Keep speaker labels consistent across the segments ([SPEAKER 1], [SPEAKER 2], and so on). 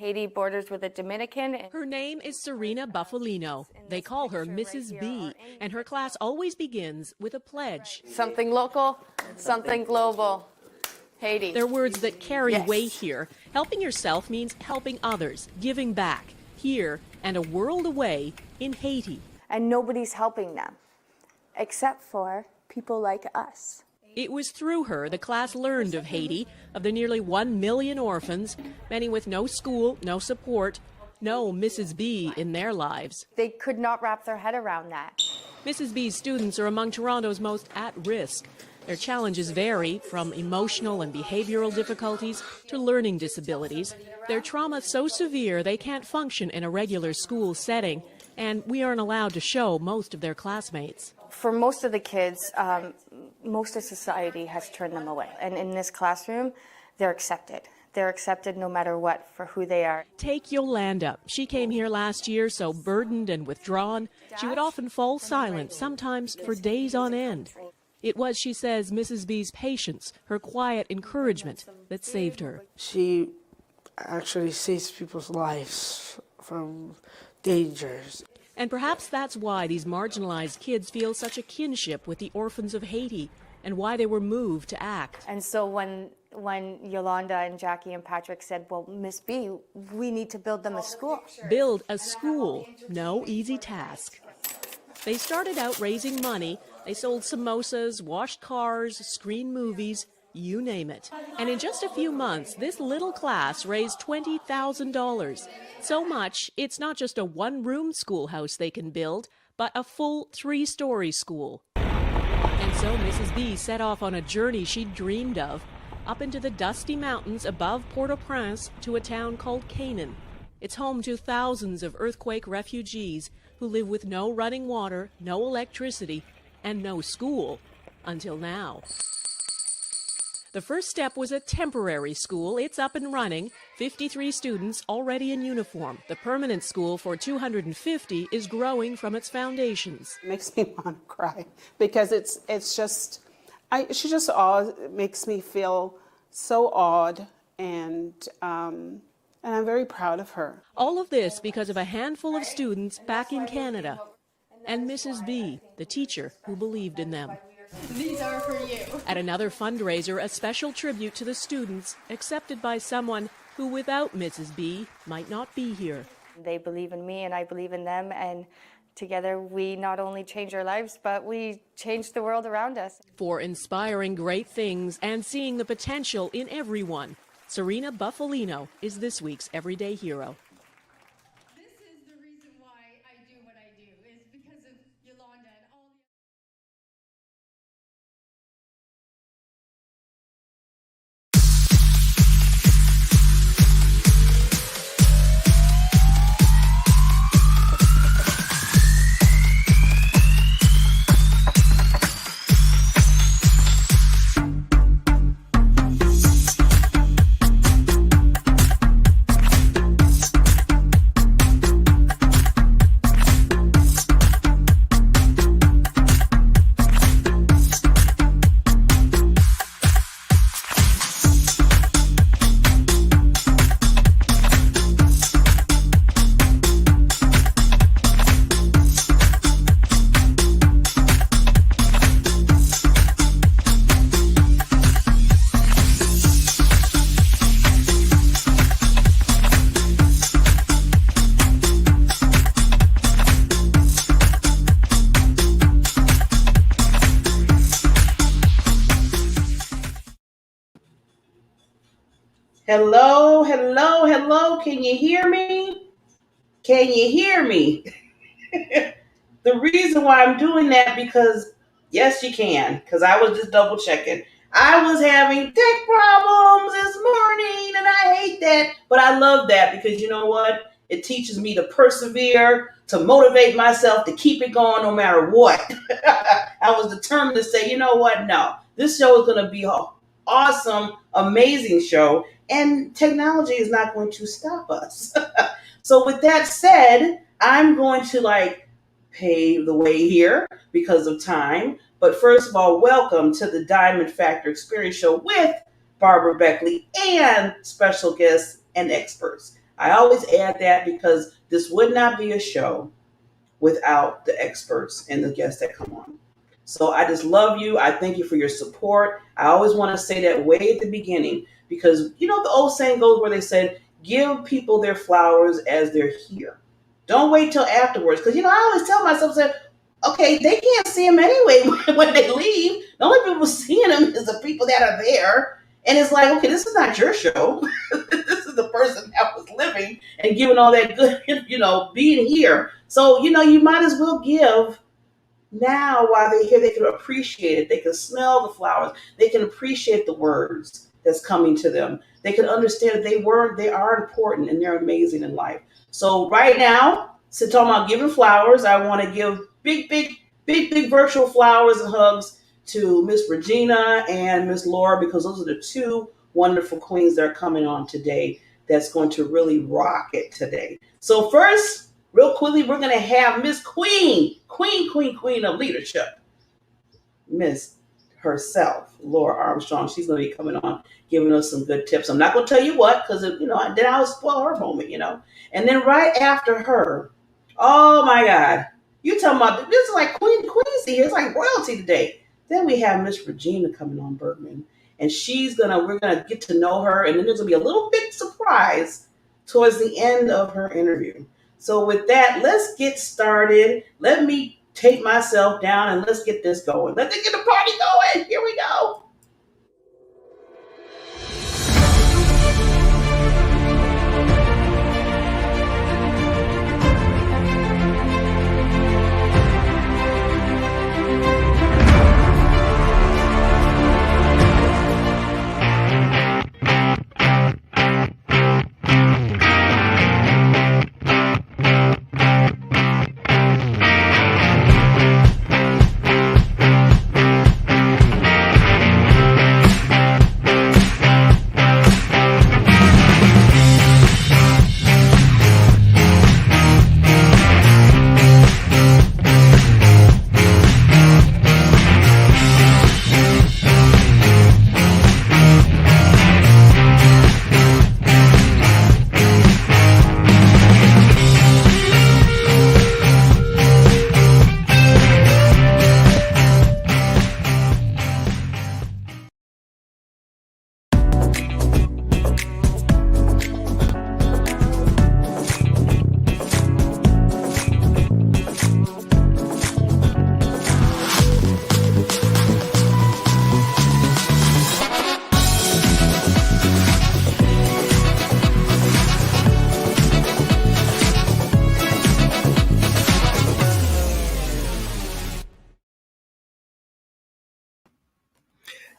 [SPEAKER 1] Haiti borders with the Dominican.
[SPEAKER 2] Her name is Serena Buffalino. They call her Mrs. B, and her class always begins with a pledge.
[SPEAKER 1] Something local, something global. Haiti.
[SPEAKER 2] They're words that carry
[SPEAKER 1] Yes.
[SPEAKER 2] weight here. Helping yourself means helping others, giving back, here and a world away in Haiti.
[SPEAKER 1] And nobody's helping them, except for people like us.
[SPEAKER 2] It was through her the class learned of Haiti, of the nearly 1 million orphans, many with no school, no support, no Mrs. B in their lives.
[SPEAKER 1] They could not wrap their head around that.
[SPEAKER 2] Mrs. B's students are among Toronto's most at risk. Their challenges vary from emotional and behavioral difficulties to learning disabilities. Their trauma is so severe they can't function in a regular school setting, and we aren't allowed to show most of their classmates.
[SPEAKER 1] For most of the kids, most of society has turned them away. And in this classroom, they're accepted. They're accepted no matter what for who they are.
[SPEAKER 2] Take Yolanda. She came here last year so burdened and withdrawn, she would often fall silent, sometimes for days on end. It was, she says, Mrs. B's patience, her quiet encouragement, that saved her.
[SPEAKER 3] She actually saves people's lives from dangers.
[SPEAKER 2] And perhaps that's why these marginalized kids feel such a kinship with the orphans of Haiti, and why they were moved to act.
[SPEAKER 1] And so when Yolanda and Jackie and Patrick said, well, Miss B, we need to build them a school.
[SPEAKER 2] Build a school, no easy task. They started out raising money. They sold samosas, washed cars, screened movies, you name it. And in just a few months, this little class raised $20,000. So much, it's not just a one-room schoolhouse they can build, but a full 3-story school. And so Mrs. B set off on a journey she'd dreamed of, up into the dusty mountains above Port-au-Prince to a town called Canaan. It's home to thousands of earthquake refugees who live with no running water, no electricity, and no school, until now. The first step was a temporary school. It's up and running, 53 students already in uniform. The permanent school for 250 is growing from its foundations.
[SPEAKER 3] It makes me want to cry because she just makes me feel so awed, and I'm very proud of her.
[SPEAKER 2] All of this because of a handful of students back in Canada, and Mrs. B, the teacher who believed in them.
[SPEAKER 4] These are for you.
[SPEAKER 2] At another fundraiser, a special tribute to the students, accepted by someone who, without Mrs. B, might not be here.
[SPEAKER 1] They believe in me and I believe in them, and together we not only change our lives, but we change the world around us.
[SPEAKER 2] For inspiring great things and seeing the potential in everyone, Serena Buffalino is this week's Everyday Hero.
[SPEAKER 4] This is the reason why I do what I do, is because of Yolanda and all the...
[SPEAKER 5] Hello, hello, hello. Can you hear me? Can you hear me? The reason why I'm doing that, because yes, you can, because I was just double checking. I was having tech problems this morning and I hate that, but I love that because you know what? It teaches me to persevere, to motivate myself, to keep it going no matter what. I was determined to say, you know what? No, this show is going to be an awesome, amazing show. And technology is not going to stop us. So with that said, I'm going to pave the way here because of time. But first of all, welcome to the Diamond Factor Experience Show with Barbara Beckley and special guests and experts. I always add that because this would not be a show without the experts and the guests that come on. So I just love you. I thank you for your support. I always want to say that way at the beginning because you know the old saying goes where they said, give people their flowers as they're here. Don't wait till afterwards. Because, you know, I always tell myself, that, okay, they can't see them anyway when they leave. The only people seeing them is the people that are there. And it's like, okay, this is not your show. This is the person that was living and giving all that good, you know, being here. So, you know, you might as well give now while they're here. They can appreciate it. They can smell the flowers. They can appreciate the words that's coming to them. They can understand that they are important and they're amazing in life. So right now, since talking about giving flowers, I want to give big virtual flowers and hugs to Miss Regina and Miss Laura, because those are the two wonderful queens that are coming on today that's going to really rock it today. So first, real quickly, we're going to have Miss Queen of Leadership, Miss herself, Laura Armstrong. She's going to be coming on, giving us some good tips. I'm not going to tell you what, because, you know, then I'll spoil her moment, you know. And then right after her, oh my God, you talking about, this is like Queensy here. It's like royalty today. Then we have Miss Regina coming on, Bergman. And we're going to get to know her. And then there's going to be a little bit surprise towards the end of her interview. So with that, let's get started. Let me take myself down and let's get this going. Let's get the party going. Here we go.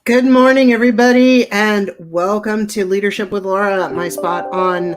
[SPEAKER 6] Good morning, everybody, and welcome to Leadership with Laura, my spot on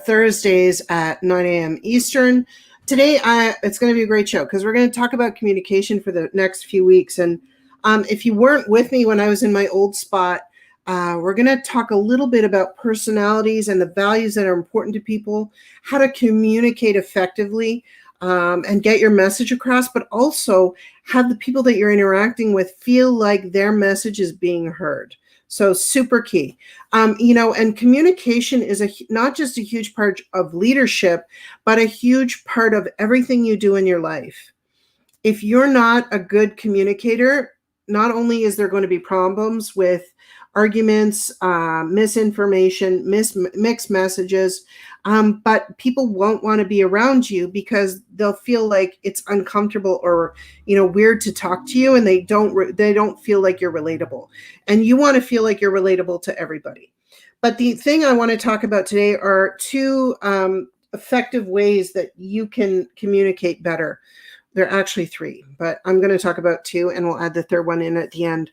[SPEAKER 6] Thursdays at 9 a.m. Eastern. Today, it's going to be a great show because we're going to talk about communication for the next few weeks. And if you weren't with me when I was in my old spot, we're going to talk a little bit about personalities and the values that are important to people, how to communicate effectively, and get your message across, but also have the people that you're interacting with feel like their message is being heard. So super key. And communication is not just a huge part of leadership, but a huge part of everything you do in your life. If you're not a good communicator, not only is there going to be problems with arguments, misinformation, mixed messages, but people won't want to be around you because they'll feel like it's uncomfortable or, weird to talk to you, and they don't feel like you're relatable. And you want to feel like you're relatable to everybody. But the thing I want to talk about today are two effective ways that you can communicate better. There are actually three, but I'm going to talk about two, and we'll add the third one in at the end.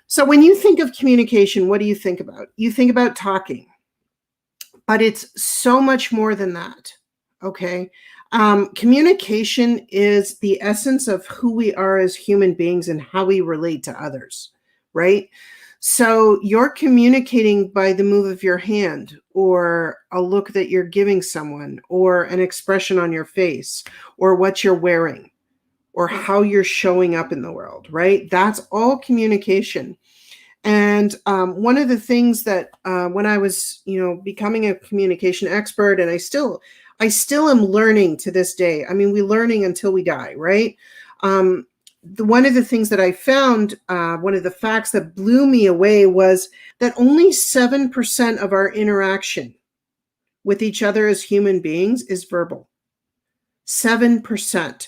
[SPEAKER 6] So when you think of communication, what do you think about? You think about talking. But it's so much more than that, okay? Communication is the essence of who we are as human beings and how we relate to others, right? So you're communicating by the move of your hand or a look that you're giving someone or an expression on your face or what you're wearing or how you're showing up in the world, right? That's all communication. And one of the things that when I was, becoming a communication expert, and I still am learning to this day. I mean, we're learning until we die, right? One of the things that I found, one of the facts that blew me away was that only 7% of our interaction with each other as human beings is verbal. 7%.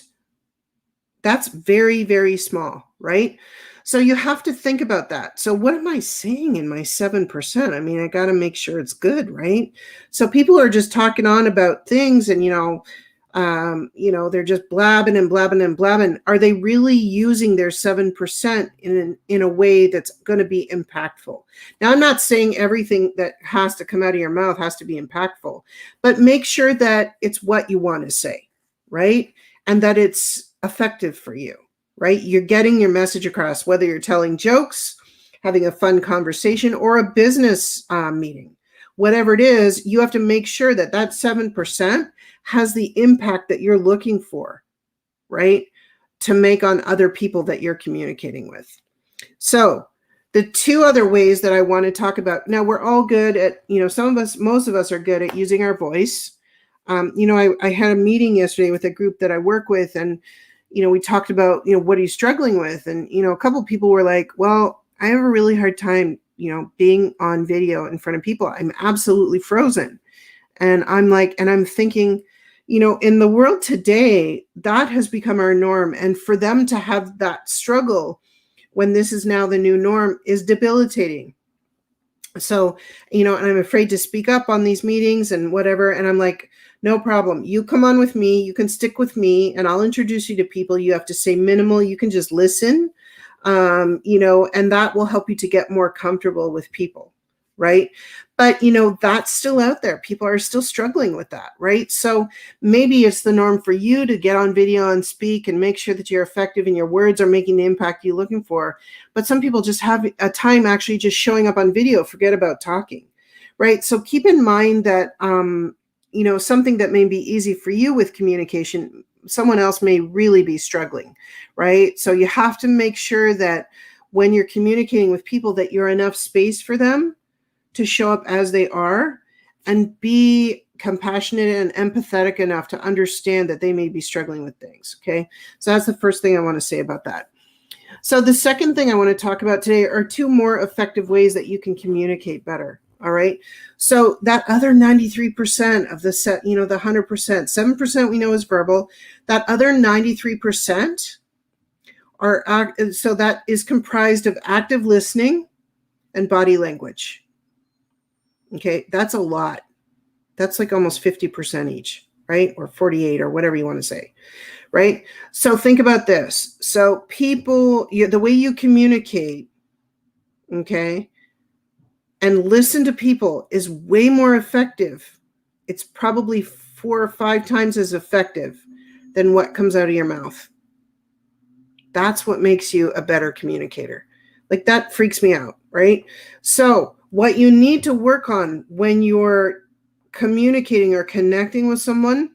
[SPEAKER 6] That's very, very small, right? So you have to think about that. So what am I saying in my 7%? I mean, I got to make sure it's good, right? So people are just talking on about things and, they're just blabbing and blabbing and blabbing. Are they really using their 7% in a way that's going to be impactful? Now, I'm not saying everything that has to come out of your mouth has to be impactful, but make sure that it's what you want to say, right? And that it's effective for you, right? You're getting your message across, whether you're telling jokes, having a fun conversation, or a business meeting. Whatever it is, you have to make sure that that 7% has the impact that you're looking for, right? To make on other people that you're communicating with. So the two other ways that I want to talk about, now we're all good at, most of us are good at using our voice. I had a meeting yesterday with a group that I work with, and, we talked about, what are you struggling with? And, a couple of people were like, well, I have a really hard time, being on video in front of people. I'm absolutely frozen. And I'm thinking, in the world today, that has become our norm. And for them to have that struggle when this is now the new norm is debilitating. So, and I'm afraid to speak up on these meetings and whatever. And I'm like, no problem. You come on with me. You can stick with me and I'll introduce you to people. You have to say minimal. You can just listen, and that will help you to get more comfortable with people. Right. But, that's still out there. People are still struggling with that. Right. So maybe it's the norm for you to get on video and speak and make sure that you're effective and your words are making the impact you're looking for. But some people just have a time actually just showing up on video, forget about talking. Right. So keep in mind that, something that may be easy for you with communication, someone else may really be struggling. Right. So you have to make sure that when you're communicating with people that you're enough space for them to show up as they are and be compassionate and empathetic enough to understand that they may be struggling with things. Okay. So that's the first thing I want to say about that. So the second thing I want to talk about today are two more effective ways that you can communicate better. All right. So that other 93% of the set, the 100%, 7% we know is verbal. That other 93% so that is comprised of active listening and body language. Okay, that's a lot. That's like almost 50% each, right? Or 48 or whatever you want to say, right? So think about this. So people, the way you communicate, okay, and listen to people is way more effective. It's probably 4 or 5 times as effective than what comes out of your mouth. That's what makes you a better communicator. Like that freaks me out, right? So what you need to work on when you're communicating or connecting with someone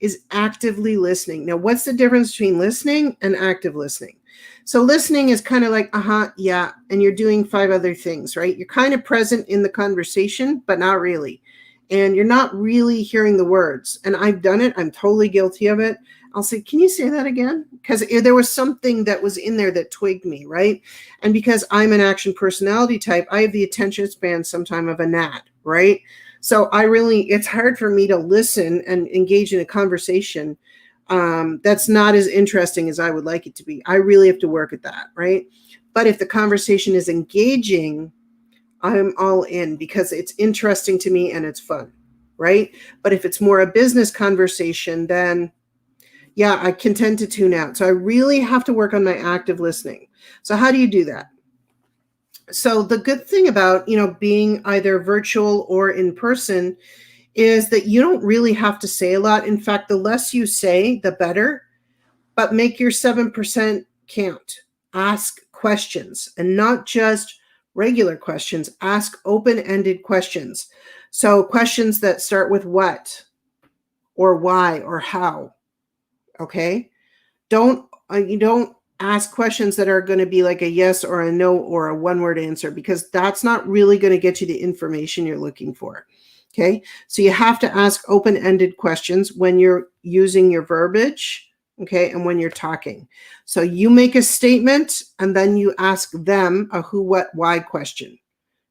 [SPEAKER 6] is actively listening. Now, what's the difference between listening and active listening? So listening is kind of like, yeah, and you're doing 5 other things, right? You're kind of present in the conversation, but not really. And you're not really hearing the words. And I've done it. I'm totally guilty of it. I'll say, can you say that again? Because there was something that was in there that twigged me, right? And because I'm an action personality type, I have the attention span sometime of a gnat, right? So it's hard for me to listen and engage in a conversation that's not as interesting as I would like it to be. I really have to work at that, right? But if the conversation is engaging, I'm all in because it's interesting to me and it's fun, right? But if it's more a business conversation, then yeah, I can tend to tune out. So I really have to work on my active listening. So how do you do that? So the good thing about, being either virtual or in person is that you don't really have to say a lot. In fact, the less you say, the better, but make your 7% count. Ask questions and not just regular questions. Ask open-ended questions. So questions that start with what or why or how. Okay. You don't ask questions that are going to be like a yes or a no or a one-word answer, because that's not really going to get you the information you're looking for. Okay, so you have to ask open-ended questions when you're using your verbiage, okay, and when you're talking. So you make a statement and then you ask them a who, what, why question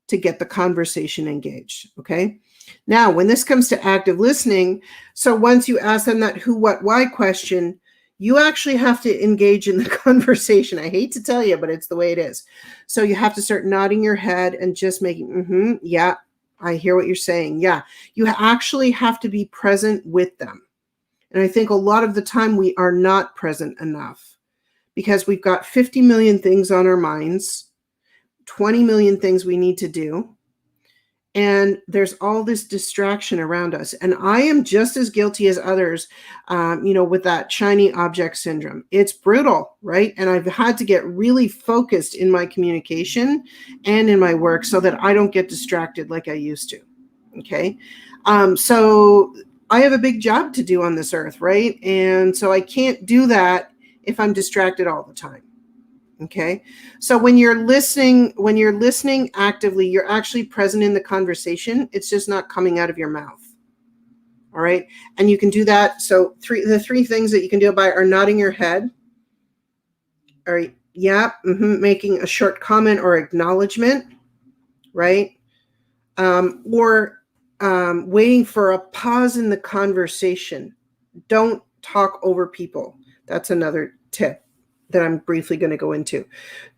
[SPEAKER 6] to get the conversation engaged, okay? Now, when this comes to active listening, so once you ask them that who, what, why question, you actually have to engage in the conversation. I hate to tell you, but it's the way it is. So you have to start nodding your head and just making, yeah, I hear what you're saying. Yeah, you actually have to be present with them. And I think a lot of the time we are not present enough because we've got 50 million things on our minds, 20 million things we need to do. And there's all this distraction around us. And I am just as guilty as others, with that shiny object syndrome. It's brutal, right? And I've had to get really focused in my communication and in my work so that I don't get distracted like I used to. Okay. So I have a big job to do on this earth, right? And so I can't do that if I'm distracted all the time. Okay. So when you're listening actively, you're actually present in the conversation. It's just not coming out of your mouth. All right. And you can do that. So the three things that you can do it by are nodding your head. All right. Yeah. Making a short comment or acknowledgement. Right. Or waiting for a pause in the conversation. Don't talk over people. That's another tip that I'm briefly going to go into.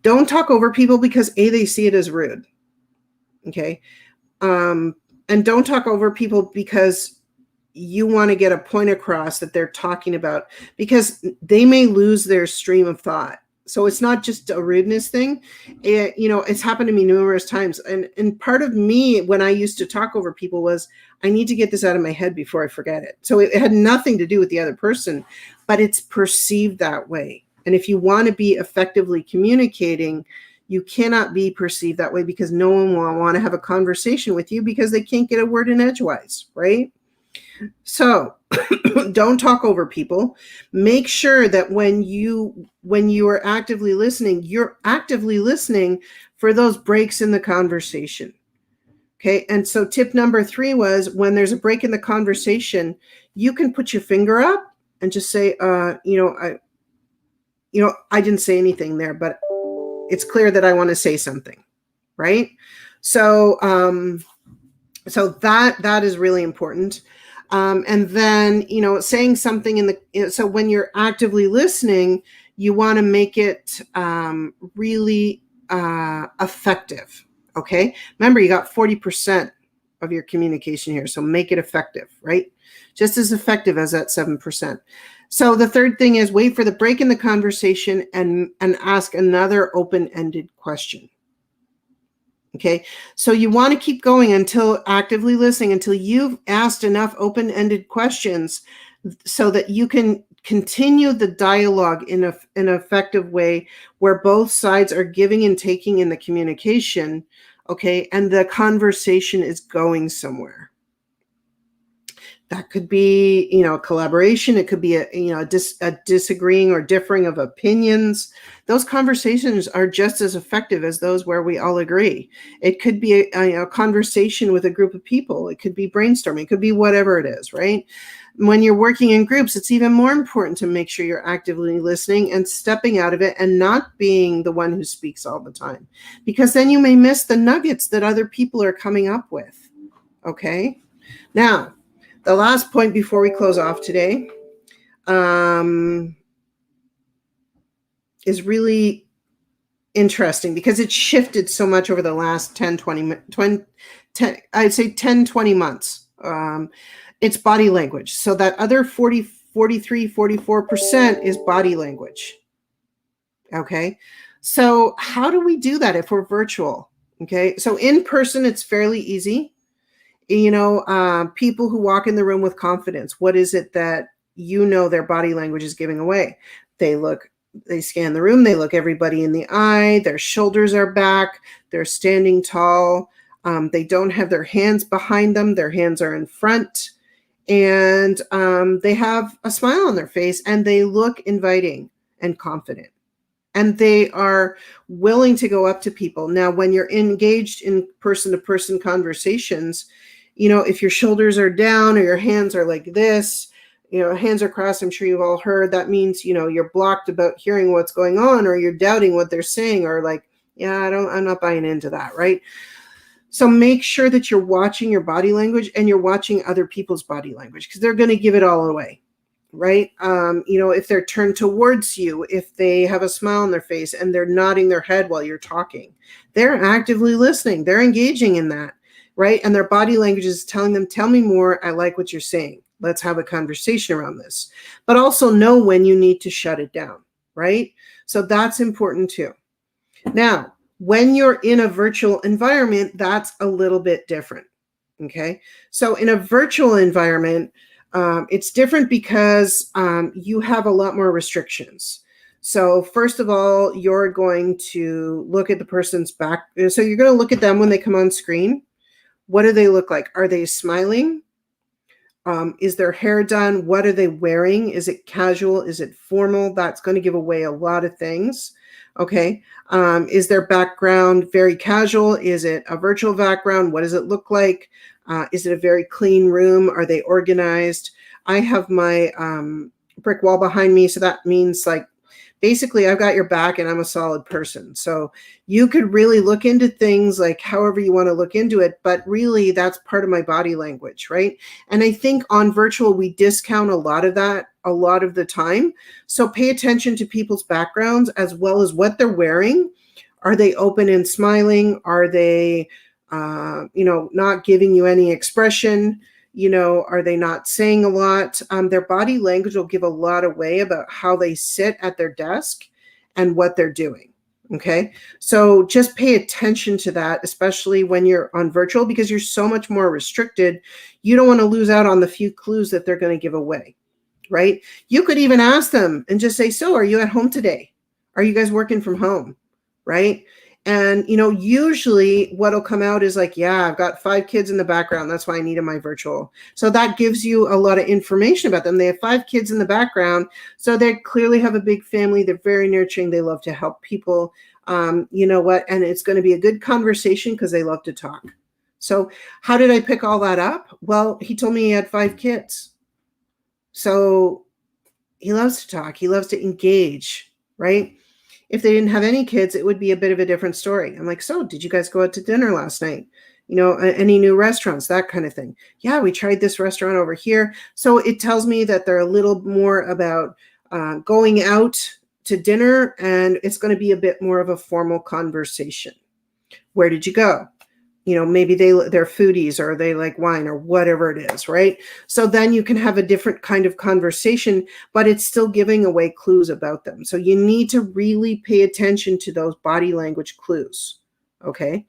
[SPEAKER 6] Don't talk over people because they see it as rude. Okay. And don't talk over people because you want to get a point across that they're talking about, because they may lose their stream of thought. So it's not just a rudeness thing. It's happened to me numerous times. And part of me, when I used to talk over people, was I need to get this out of my head before I forget it. So it had nothing to do with the other person, but it's perceived that way. And if you want to be effectively communicating, you cannot be perceived that way, because no one will want to have a conversation with you because they can't get a word in edgewise, right? So don't talk over people. Make sure that when you are actively listening, you're actively listening for those breaks in the conversation. Okay. And so tip number 3 was, when there's a break in the conversation, you can put your finger up and just say, I didn't say anything there, but it's clear that I want to say something, right? So, so that is really important. And then, saying something so when you're actively listening, you want to make it really effective. Okay. Remember, you got 40% of your communication here. So make it effective, right? Just as effective as that 7%. So the third thing is wait for the break in the conversation and ask another open-ended question. Okay, so you want to keep going until actively listening, until you've asked enough open-ended questions so that you can continue the dialogue in an effective way where both sides are giving and taking in the communication, okay, and the conversation is going somewhere. That could be, collaboration. It could be a disagreeing or differing of opinions. Those conversations are just as effective as those where we all agree. It could be a conversation with a group of people. It could be brainstorming. It could be whatever it is, right? When you're working in groups, it's even more important to make sure you're actively listening and stepping out of it and not being the one who speaks all the time, because then you may miss the nuggets that other people are coming up with. Okay? Now, the last point before we close off today is really interesting because it's shifted so much over the last 10, 20 I'd say 10, 20 months. It's body language. So that other 40, 43, 44% is body language. Okay. So how do we do that if we're virtual? Okay. So in person, it's fairly easy. People who walk in the room with confidence, what is it that their body language is giving away? They scan the room, they look everybody in the eye, their shoulders are back, they're standing tall, they don't have their hands behind them, their hands are in front, and they have a smile on their face, and they look inviting and confident. and they are willing to go up to people. Now, when you're engaged in person-to-person conversations, if your shoulders are down or your hands are like this, hands are crossed, I'm sure you've all heard, that means, you're blocked about hearing what's going on, or you're doubting what they're saying, or like, yeah, I'm not buying into that, right? So make sure that you're watching your body language and you're watching other people's body language, because they're going to give it all away, right? If they're turned towards you, if they have a smile on their face and they're nodding their head while you're talking, they're actively listening. They're engaging in that, right? And their body language is telling them, tell me more. I like what you're saying. Let's have a conversation around this. But also know when you need to shut it down, right? So that's important too. Now, when you're in a virtual environment, that's a little bit different, okay? So in a virtual environment, it's different because you have a lot more restrictions. So first of all, you're going to look at the person's back. So you're going to look at them when they come on screen. What do they look like? Are they smiling? Is their hair done? What are they wearing? Is it casual? Is it formal? That's going to give away a lot of things. Okay. Is their background very casual? Is it a virtual background? What does it look like? Is it a very clean room? Are they organized? I have my brick wall behind me. So that means like, basically I've got your back and I'm a solid person. So you could really look into things like however you want to look into it, but really that's part of my body language, right? And I think on virtual, we discount a lot of that a lot of the time. So pay attention to people's backgrounds as well as what they're wearing. Are they open and smiling? Are they, not giving you any expression? Are they not saying a lot? Their body language will give a lot away about how they sit at their desk and what they're doing. Okay. So just pay attention to that, especially when you're on virtual, because you're so much more restricted. You don't want to lose out on the few clues that they're going to give away, right? You could even ask them and just say, so are you at home today? Are you guys working from home? Right? And, usually what'll come out is like, yeah, I've got 5 kids in the background. That's why I needed my virtual. So that gives you a lot of information about them. They have 5 kids in the background. So they clearly have a big family. They're very nurturing. They love to help people. You know what? And it's going to be a good conversation because they love to talk. So how did I pick all that up? Well, he told me he had 5 kids. So he loves to talk. He loves to engage, right? If they didn't have any kids, it would be a bit of a different story. I'm like, so did you guys go out to dinner last night? Any new restaurants, that kind of thing. Yeah, we tried this restaurant over here. So it tells me that they're a little more about going out to dinner, and it's going to be a bit more of a formal conversation. Where did you go? Maybe they're foodies, or they like wine, or whatever it is, right? So then you can have a different kind of conversation, but it's still giving away clues about them. So you need to really pay attention to those body language clues, okay?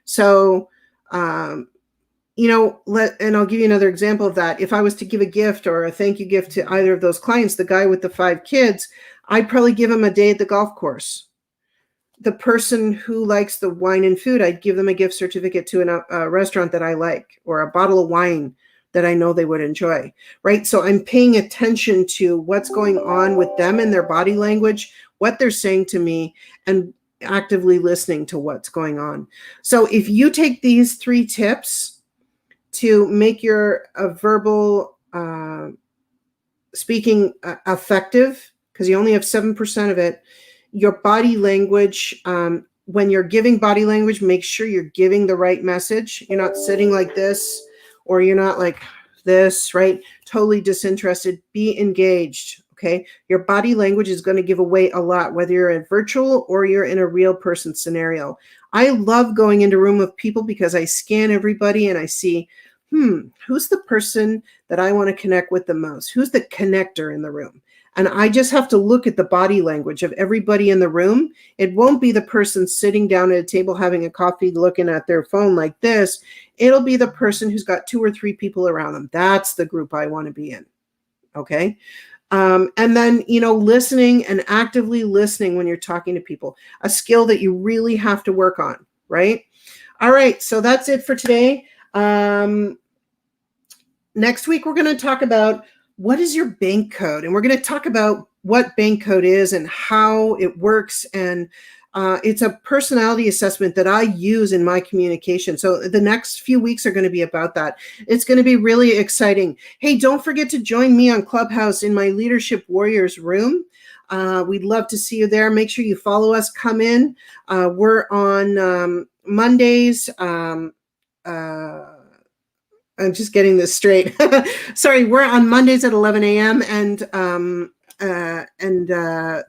[SPEAKER 6] So, and I'll give you another example of that. If I was to give a gift or a thank you gift to either of those clients, the guy with the 5 kids, I'd probably give him a day at the golf course. The person who likes the wine and food, I'd give them a gift certificate to a restaurant that I like, or a bottle of wine that I know they would enjoy, right? So I'm paying attention to what's going on with them and their body language, what they're saying to me, and actively listening to what's going on. So if you take these 3 tips to make your verbal speaking effective, because you only have 7% of it, your body language, when you're giving body language, make sure you're giving the right message. You're not sitting like this, or you're not like this, right? Totally disinterested. Be engaged, okay? Your body language is going to give away a lot, whether you're in virtual or you're in a real person scenario. I love going into a room of people because I scan everybody and I see, who's the person that I want to connect with the most? Who's the connector in the room? And I just have to look at the body language of everybody in the room. It won't be the person sitting down at a table having a coffee looking at their phone like this. It'll be the person who's got 2 or 3 people around them. That's the group I want to be in. Okay. And then, listening and actively listening when you're talking to people, a skill that you really have to work on, right? All right. So that's it for today. Next week, we're going to talk about what is your bank code? And we're going to talk about what bank code is and how it works. And it's a personality assessment that I use in my communication. So the next few weeks are going to be about that. It's going to be really exciting. Hey, don't forget to join me on Clubhouse in my Leadership Warriors room. We'd love to see you there. Make sure you follow us. Come in. We're on Mondays. I'm just getting this straight. Sorry, we're on Mondays at 11 a.m. and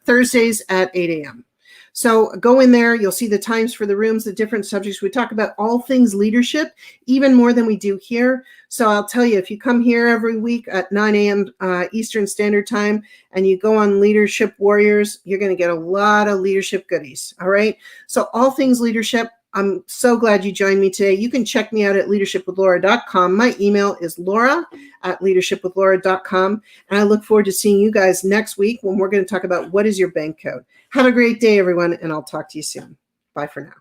[SPEAKER 6] Thursdays at 8 a.m. So go in there. You'll see the times for the rooms, the different subjects. We talk about all things leadership, even more than we do here. So I'll tell you, if you come here every week at 9 a.m. Eastern Standard Time and you go on Leadership Warriors, you're going to get a lot of leadership goodies. All right. So all things leadership. I'm so glad you joined me today. You can check me out at leadershipwithlaura.com. My email is laura@leadershipwithlaura.com. And I look forward to seeing you guys next week when we're going to talk about what is your bank code. Have a great day, everyone, and I'll talk to you soon. Bye for now.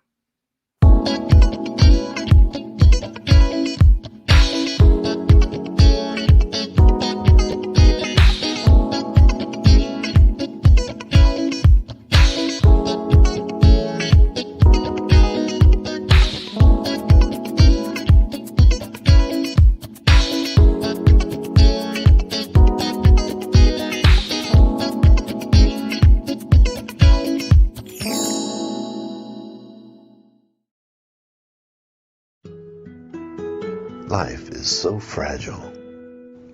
[SPEAKER 7] Life is so fragile,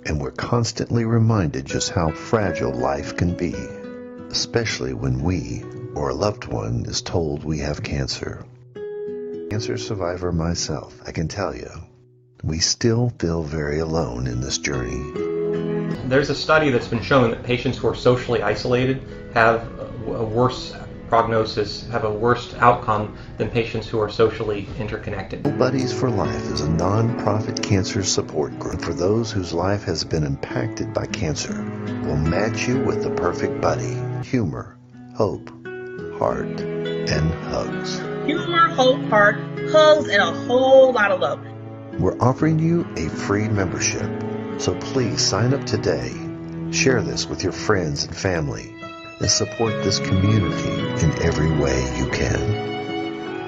[SPEAKER 7] and we're constantly reminded just how fragile life can be, especially when we or a loved one is told we have cancer. Cancer survivor myself, I can tell you, we still feel very alone in this journey.
[SPEAKER 8] There's a study that's been shown that patients who are socially isolated have a worse prognosis, have a worse outcome than patients who are socially interconnected.
[SPEAKER 7] Buddies for Life is a non-profit cancer support group for those whose life has been impacted by cancer. We'll match you with the perfect buddy. Humor, hope, heart, and hugs.
[SPEAKER 5] Humor, hope, heart, hugs, and a whole lot of love.
[SPEAKER 7] We're offering you a free membership, so please sign up today. Share this with your friends and family, and support this community in every way you can.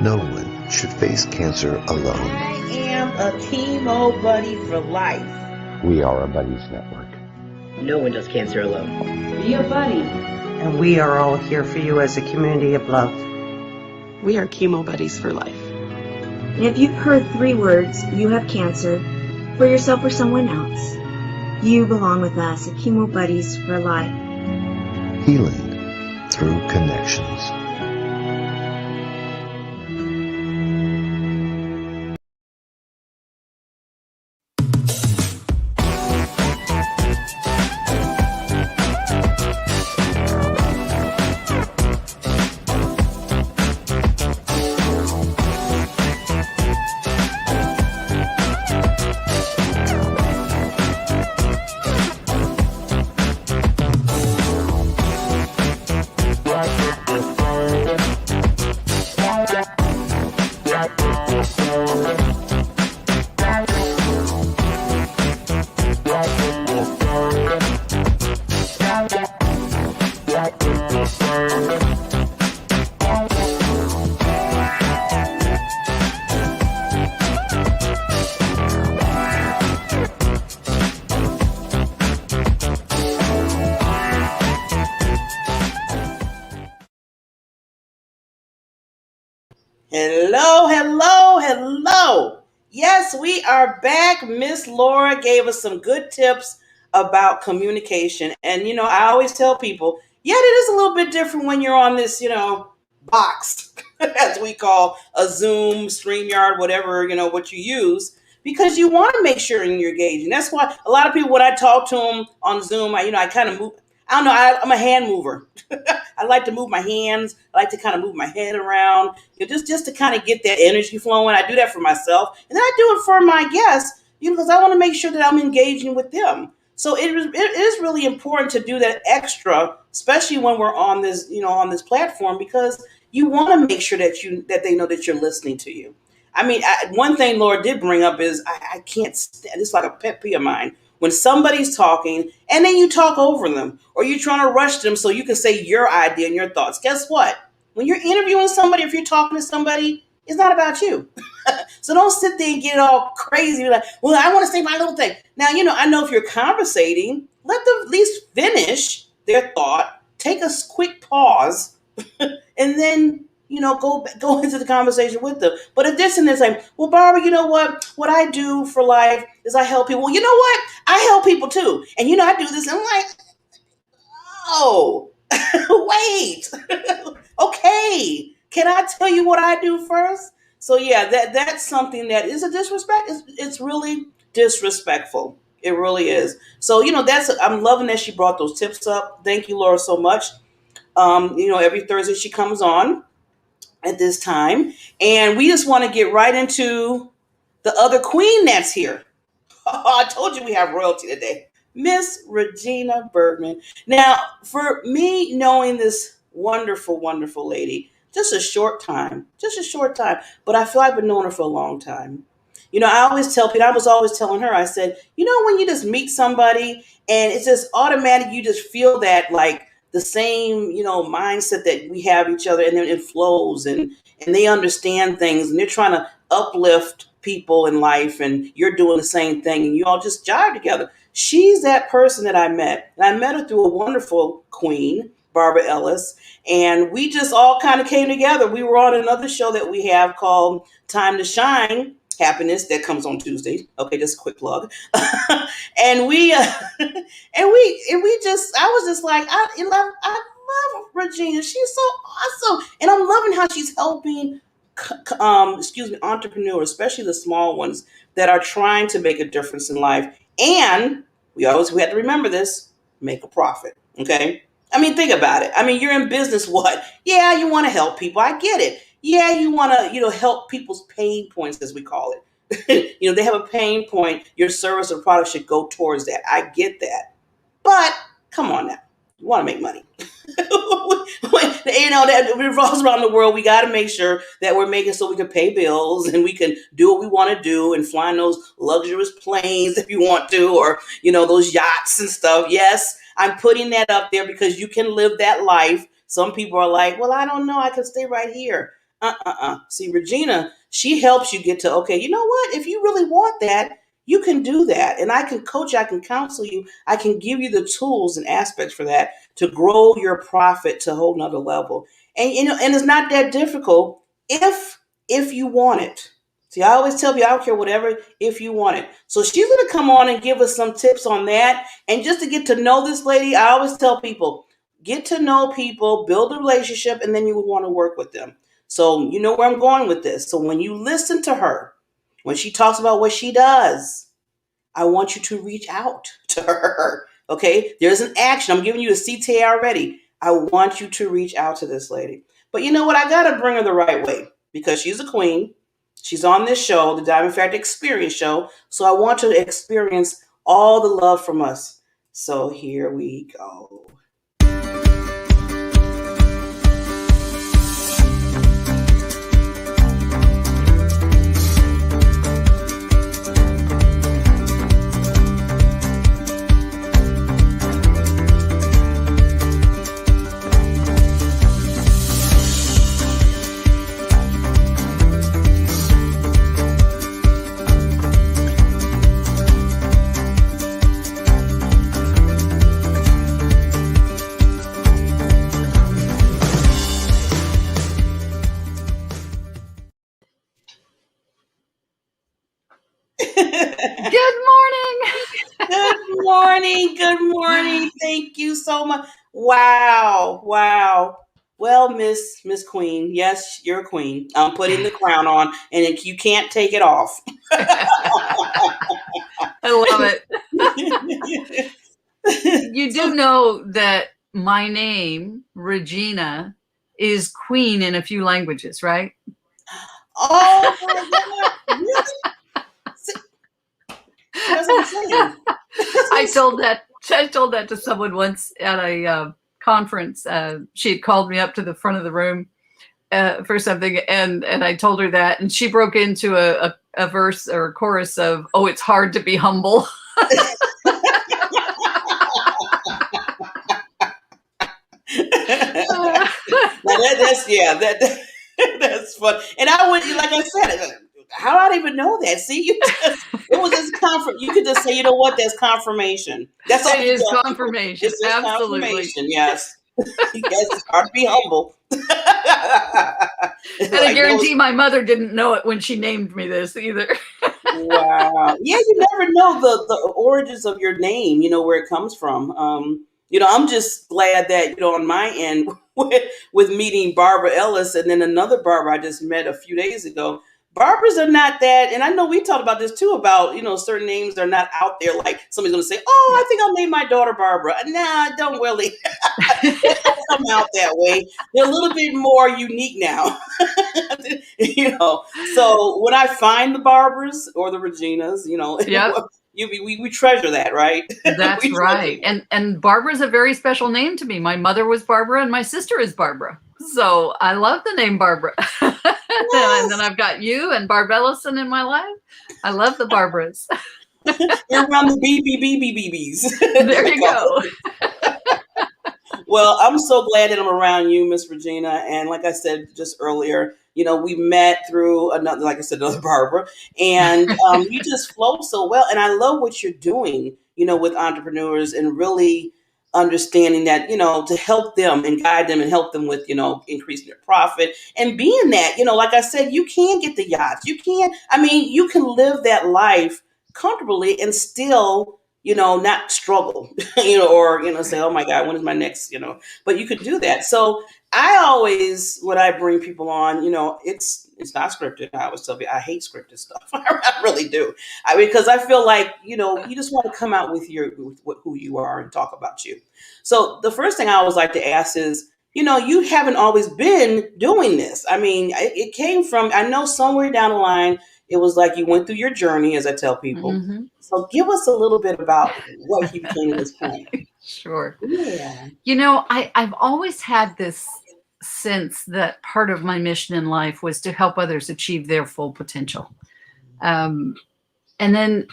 [SPEAKER 7] No one should face cancer alone.
[SPEAKER 5] I am a chemo buddy for life.
[SPEAKER 9] We are a buddies network.
[SPEAKER 10] No one does cancer alone.
[SPEAKER 11] Be a buddy.
[SPEAKER 12] And we are all here for you as a community of love.
[SPEAKER 13] We are chemo buddies for life.
[SPEAKER 14] And if you've heard 3 words, you have cancer, for yourself or someone else, you belong with us at Chemo Buddies for Life.
[SPEAKER 7] Healing through connections.
[SPEAKER 5] Hello, hello, hello. Yes, we are back. Miss Laura gave us some good tips about communication. And, I always tell people, it is a little bit different when you're on this, box, as we call a Zoom, StreamYard, whatever, what you use, because you want to make sure you're engaging. That's why a lot of people, when I talk to them on Zoom, I kind of move. I don't know. I'm a hand mover. I like to move my hands. I like to kind of move my head around, just to kind of get that energy flowing. I do that for myself, and then I do it for my guests, because I want to make sure that I'm engaging with them. So it is really important to do that extra, especially when we're on this, on this platform, because you want to make sure that they know that you're listening to you. I mean, one thing Laura did bring up is I can't stand. It's like a pet peeve of mine when somebody's talking and then you talk over them or you're trying to rush them so you can say your idea and your thoughts. Guess what? When you're interviewing somebody, if you're talking to somebody, it's not about you. So don't sit there and get all crazy. You're like, well, I want to say my little thing. Now, I know if you're conversating, let them at least finish their thought, take a quick pause, and then, go into the conversation with them. But if this and this, like, well, Barbara, you know what I do for life is I help people. Well, you know what? I help people too. And, I do this. And I'm like, oh, wait. Okay. Can I tell you what I do first? So yeah, that's something that is a disrespect. It's really disrespectful. It really is. So, I'm loving that she brought those tips up. Thank you, Laura, so much. Every Thursday she comes on at this time. And we just want to get right into the other queen that's here. I told you we have royalty today. Miss Regina Bergman. Now, for me, knowing this wonderful, wonderful lady, just a short time, but I feel I've been knowing her for a long time. I always tell people, I was always telling her, I said, when you just meet somebody and it's just automatic, you just feel that like the same, mindset that we have each other, and then it flows and they understand things and they're trying to uplift people in life, and you're doing the same thing and you all just jive together. She's that person that I met, and I met her through a wonderful queen, Barbara Ellis, and we just all kind of came together. We were on another show that we have called Time to Shine Happiness that comes on Tuesdays. Okay, just a quick plug. And we just, I was just like, I love Regina. She's so awesome, and I'm loving how she's helping entrepreneurs, especially the small ones that are trying to make a difference in life. And we have to remember this: make a profit. Okay. I mean, think about it. I mean, you're in business. What? Yeah, you want to help people. I get it. Yeah, you want to, help people's pain points, as we call it. They have a pain point. Your service or product should go towards that. I get that. But come on now. You want to make money. That revolves around the world. We got to make sure that we're making so we can pay bills and we can do what we want to do and fly in those luxurious planes if you want to, or, those yachts and stuff. Yes, I'm putting that up there because you can live that life. Some people are like, well, I don't know. I can stay right here. See, Regina, she helps you get to, okay, you know what? If you really want that, you can do that. And I can coach, I can counsel you. I can give you the tools and aspects for that to grow your profit to a whole nother level. And, and it's not that difficult if you want it. See, I always tell you, I don't care whatever, if you want it. So she's going to come on and give us some tips on that. And just to get to know this lady, I always tell people, get to know people, build a relationship, and then you would want to work with them. So you know where I'm going with this. So when you listen to her, when she talks about what she does, I want you to reach out to her. Okay? There's an action. I'm giving you a CTA already. I want you to reach out to this lady. But you know what? I got to bring her the right way because she's a queen. She's on this show, the Diamond Factor Experience Show. So I want to experience all the love from us. So here we go. Good morning. Good morning. Thank you so much. Wow. Well, Miss Queen, yes, you're a queen. I'm putting the crown on, and you can't take it off.
[SPEAKER 11] I love it. You do know that my name, Regina, is queen in a few languages, right?
[SPEAKER 5] Oh my God. Really? That's what I'm saying.
[SPEAKER 11] I told that to someone once at a conference. She had called me up to the front of the room for something, and I told her that, and she broke into a verse or a chorus of, "Oh, it's hard to be humble."
[SPEAKER 5] That's fun. And I would, like I said, how do I even know that? See, it was just you could just say, you know what, that's confirmation. That's all
[SPEAKER 11] It
[SPEAKER 5] you
[SPEAKER 11] is
[SPEAKER 5] tell people.
[SPEAKER 11] confirmation.
[SPEAKER 5] It's just
[SPEAKER 11] Absolutely.
[SPEAKER 5] confirmation. Yes. Yes, it's hard to be humble.
[SPEAKER 11] And I guarantee my mother didn't know it when she named me this either.
[SPEAKER 5] Wow. Yeah, you never know the origins of your name, where it comes from. I'm just glad that, on my end with meeting Barbara Ellis and then another Barbara I just met a few days ago. Barbers are not that, and I know we talked about this too, about, certain names are not out there. Like somebody's going to say, oh, I think I'll name my daughter Barbara. Nah, don't really. They don't come out that way. They're a little bit more unique now. So when I find the Barbaras or the Reginas,
[SPEAKER 11] Yep.
[SPEAKER 5] we treasure that, right?
[SPEAKER 11] That's right. And Barbara's a very special name to me. My mother was Barbara and my sister is Barbara. So I love the name Barbara.
[SPEAKER 5] Yes.
[SPEAKER 11] And then I've got you and Barb Ellison in my life. I love the Barbaras.
[SPEAKER 5] You're around the BBBBBs.
[SPEAKER 11] There you go.
[SPEAKER 5] Well, I'm so glad that I'm around you, Miss Regina. And like I said just earlier, we met through another, like I said, another Barbara, and you just flow so well. And I love what you're doing, with entrepreneurs and really understanding that, to help them and guide them and help them with, increasing their profit and being that, like I said, you can get the yachts. You can live that life comfortably and still, not struggle, or, say, oh my God, when is my next, but you could do that. So when I bring people on, it's not scripted. I always tell people I hate scripted stuff. I really do. Because I feel like, you just want to come out with who you are and talk about you. So the first thing I always like to ask is, you haven't always been doing this. It came from, I know somewhere down the line, it was like you went through your journey, as I tell people.
[SPEAKER 11] Mm-hmm.
[SPEAKER 5] So give us a little bit about what you became this point.
[SPEAKER 11] Sure.
[SPEAKER 5] Yeah.
[SPEAKER 11] I've always had this sense that part of my mission in life was to help others achieve their full potential. And then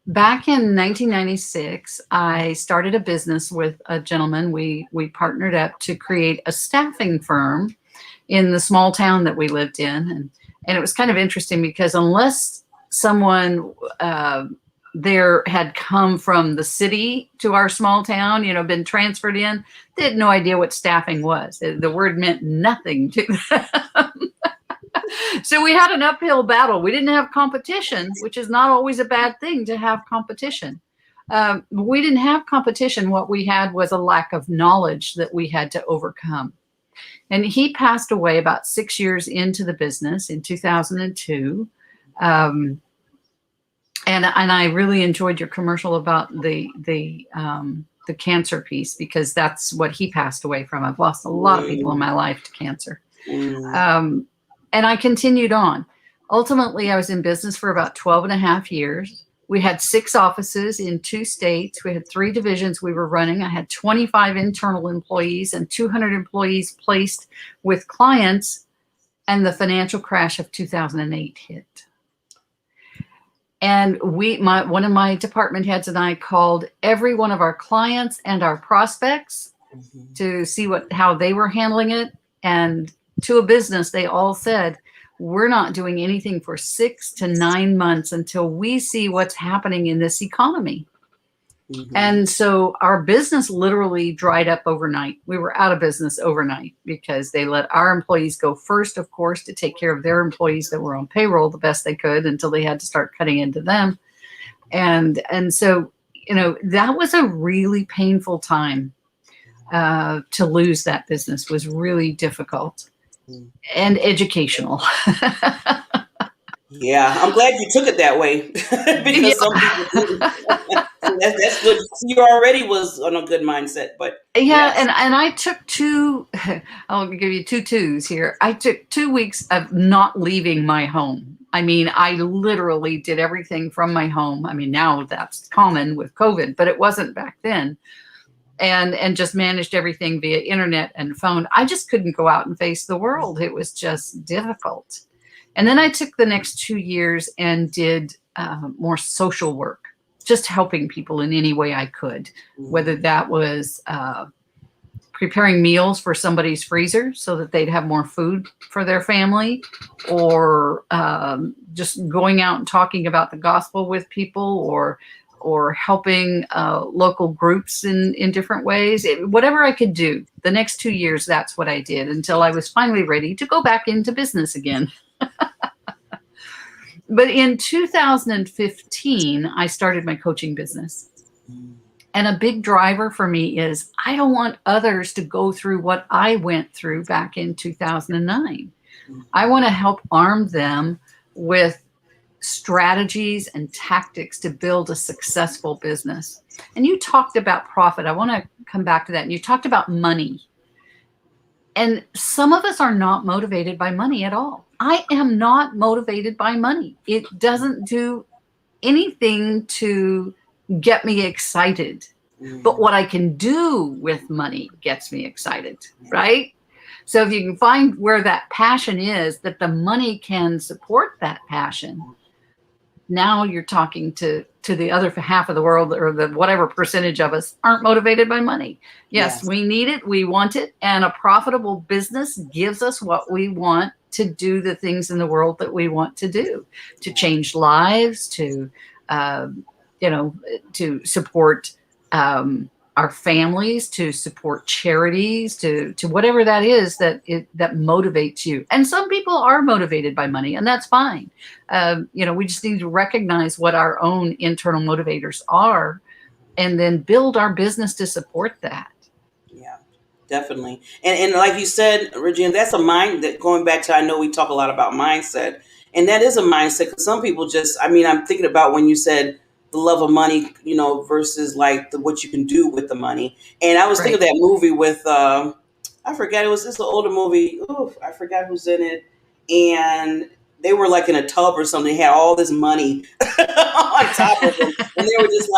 [SPEAKER 11] back in 1996, I started a business with a gentleman. We partnered up to create a staffing firm in the small town that we lived in. And it was kind of interesting because unless someone there had come from the city to our small town, been transferred in, they had no idea what staffing was. The word meant nothing to them. So we had an uphill battle. We didn't have competition, which is not always a bad thing to have competition. We didn't have competition. What we had was a lack of knowledge that we had to overcome. And he passed away about 6 years into the business in 2002. And I really enjoyed your commercial about the cancer piece, because that's what he passed away from. I've lost a lot of people in my life to cancer. And I continued on. Ultimately, I was in business for about 12 and a half years. We had 6 offices in 2 states. We had 3 divisions we were running. I had 25 internal employees and 200 employees placed with clients. And the financial crash of 2008 hit. And one of my department heads and I called every one of our clients and our prospects to see how they were handling it. And to a business, they all said, we're not doing anything for 6 to 9 months until we see what's happening in this economy. And so our business literally dried up overnight. We were out of business overnight because they let our employees go first, of course, to take care of their employees that were on payroll the best they could until they had to start cutting into them. And so, that was a really painful time. To lose that business was really difficult and educational.
[SPEAKER 5] Yeah, I'm glad you took it that way because some people didn't. That's good. You already was on a good mindset, but
[SPEAKER 11] yeah,
[SPEAKER 5] yes.
[SPEAKER 11] and I took 2. I'll give you 2 twos here. I took 2 weeks of not leaving my home. I literally did everything from my home. Now that's common with COVID, but it wasn't back then. And just managed everything via internet and phone. I just couldn't go out and face the world. It was just difficult. And then I took the next 2 years and did more social work, just helping people in any way I could, whether that was preparing meals for somebody's freezer so that they'd have more food for their family, or just going out and talking about the gospel with people, or helping local groups in different ways. Whatever I could do. The next 2 years, that's what I did until I was finally ready to go back into business again. But in 2015, I started my coaching business. And a big driver for me is I don't want others to go through what I went through back in 2009. I want to help arm them with strategies and tactics to build a successful business. And you talked about profit. I want to come back to that. And you talked about money. And some of us are not motivated by money at all. I am not motivated by money. It doesn't do anything to get me excited. But what I can do with money gets me excited, right? So if you can find where that passion is, that the money can support that passion, now you're talking to the other half of the world, or the whatever percentage of us aren't motivated by money. Yes, we need it. We want it. And a profitable business gives us what we want to do, the things in the world that we want to do, to change lives, to, to support our families, to support charities, to whatever that is that motivates you. And some people are motivated by money, and that's fine. We just need to recognize what our own internal motivators are, and then build our business to support that.
[SPEAKER 5] Yeah, definitely. And like you said, Regina, that's a mind that, going back to, I know we talk a lot about mindset, and that is a mindset, because some people just, I'm thinking about when you said the love of money, versus like what you can do with the money. And I was thinking of that movie with, I forgot, it's an older movie. Oof, I forgot who's in it. And they were like in a tub or something. They had all this money on top of them. And they were just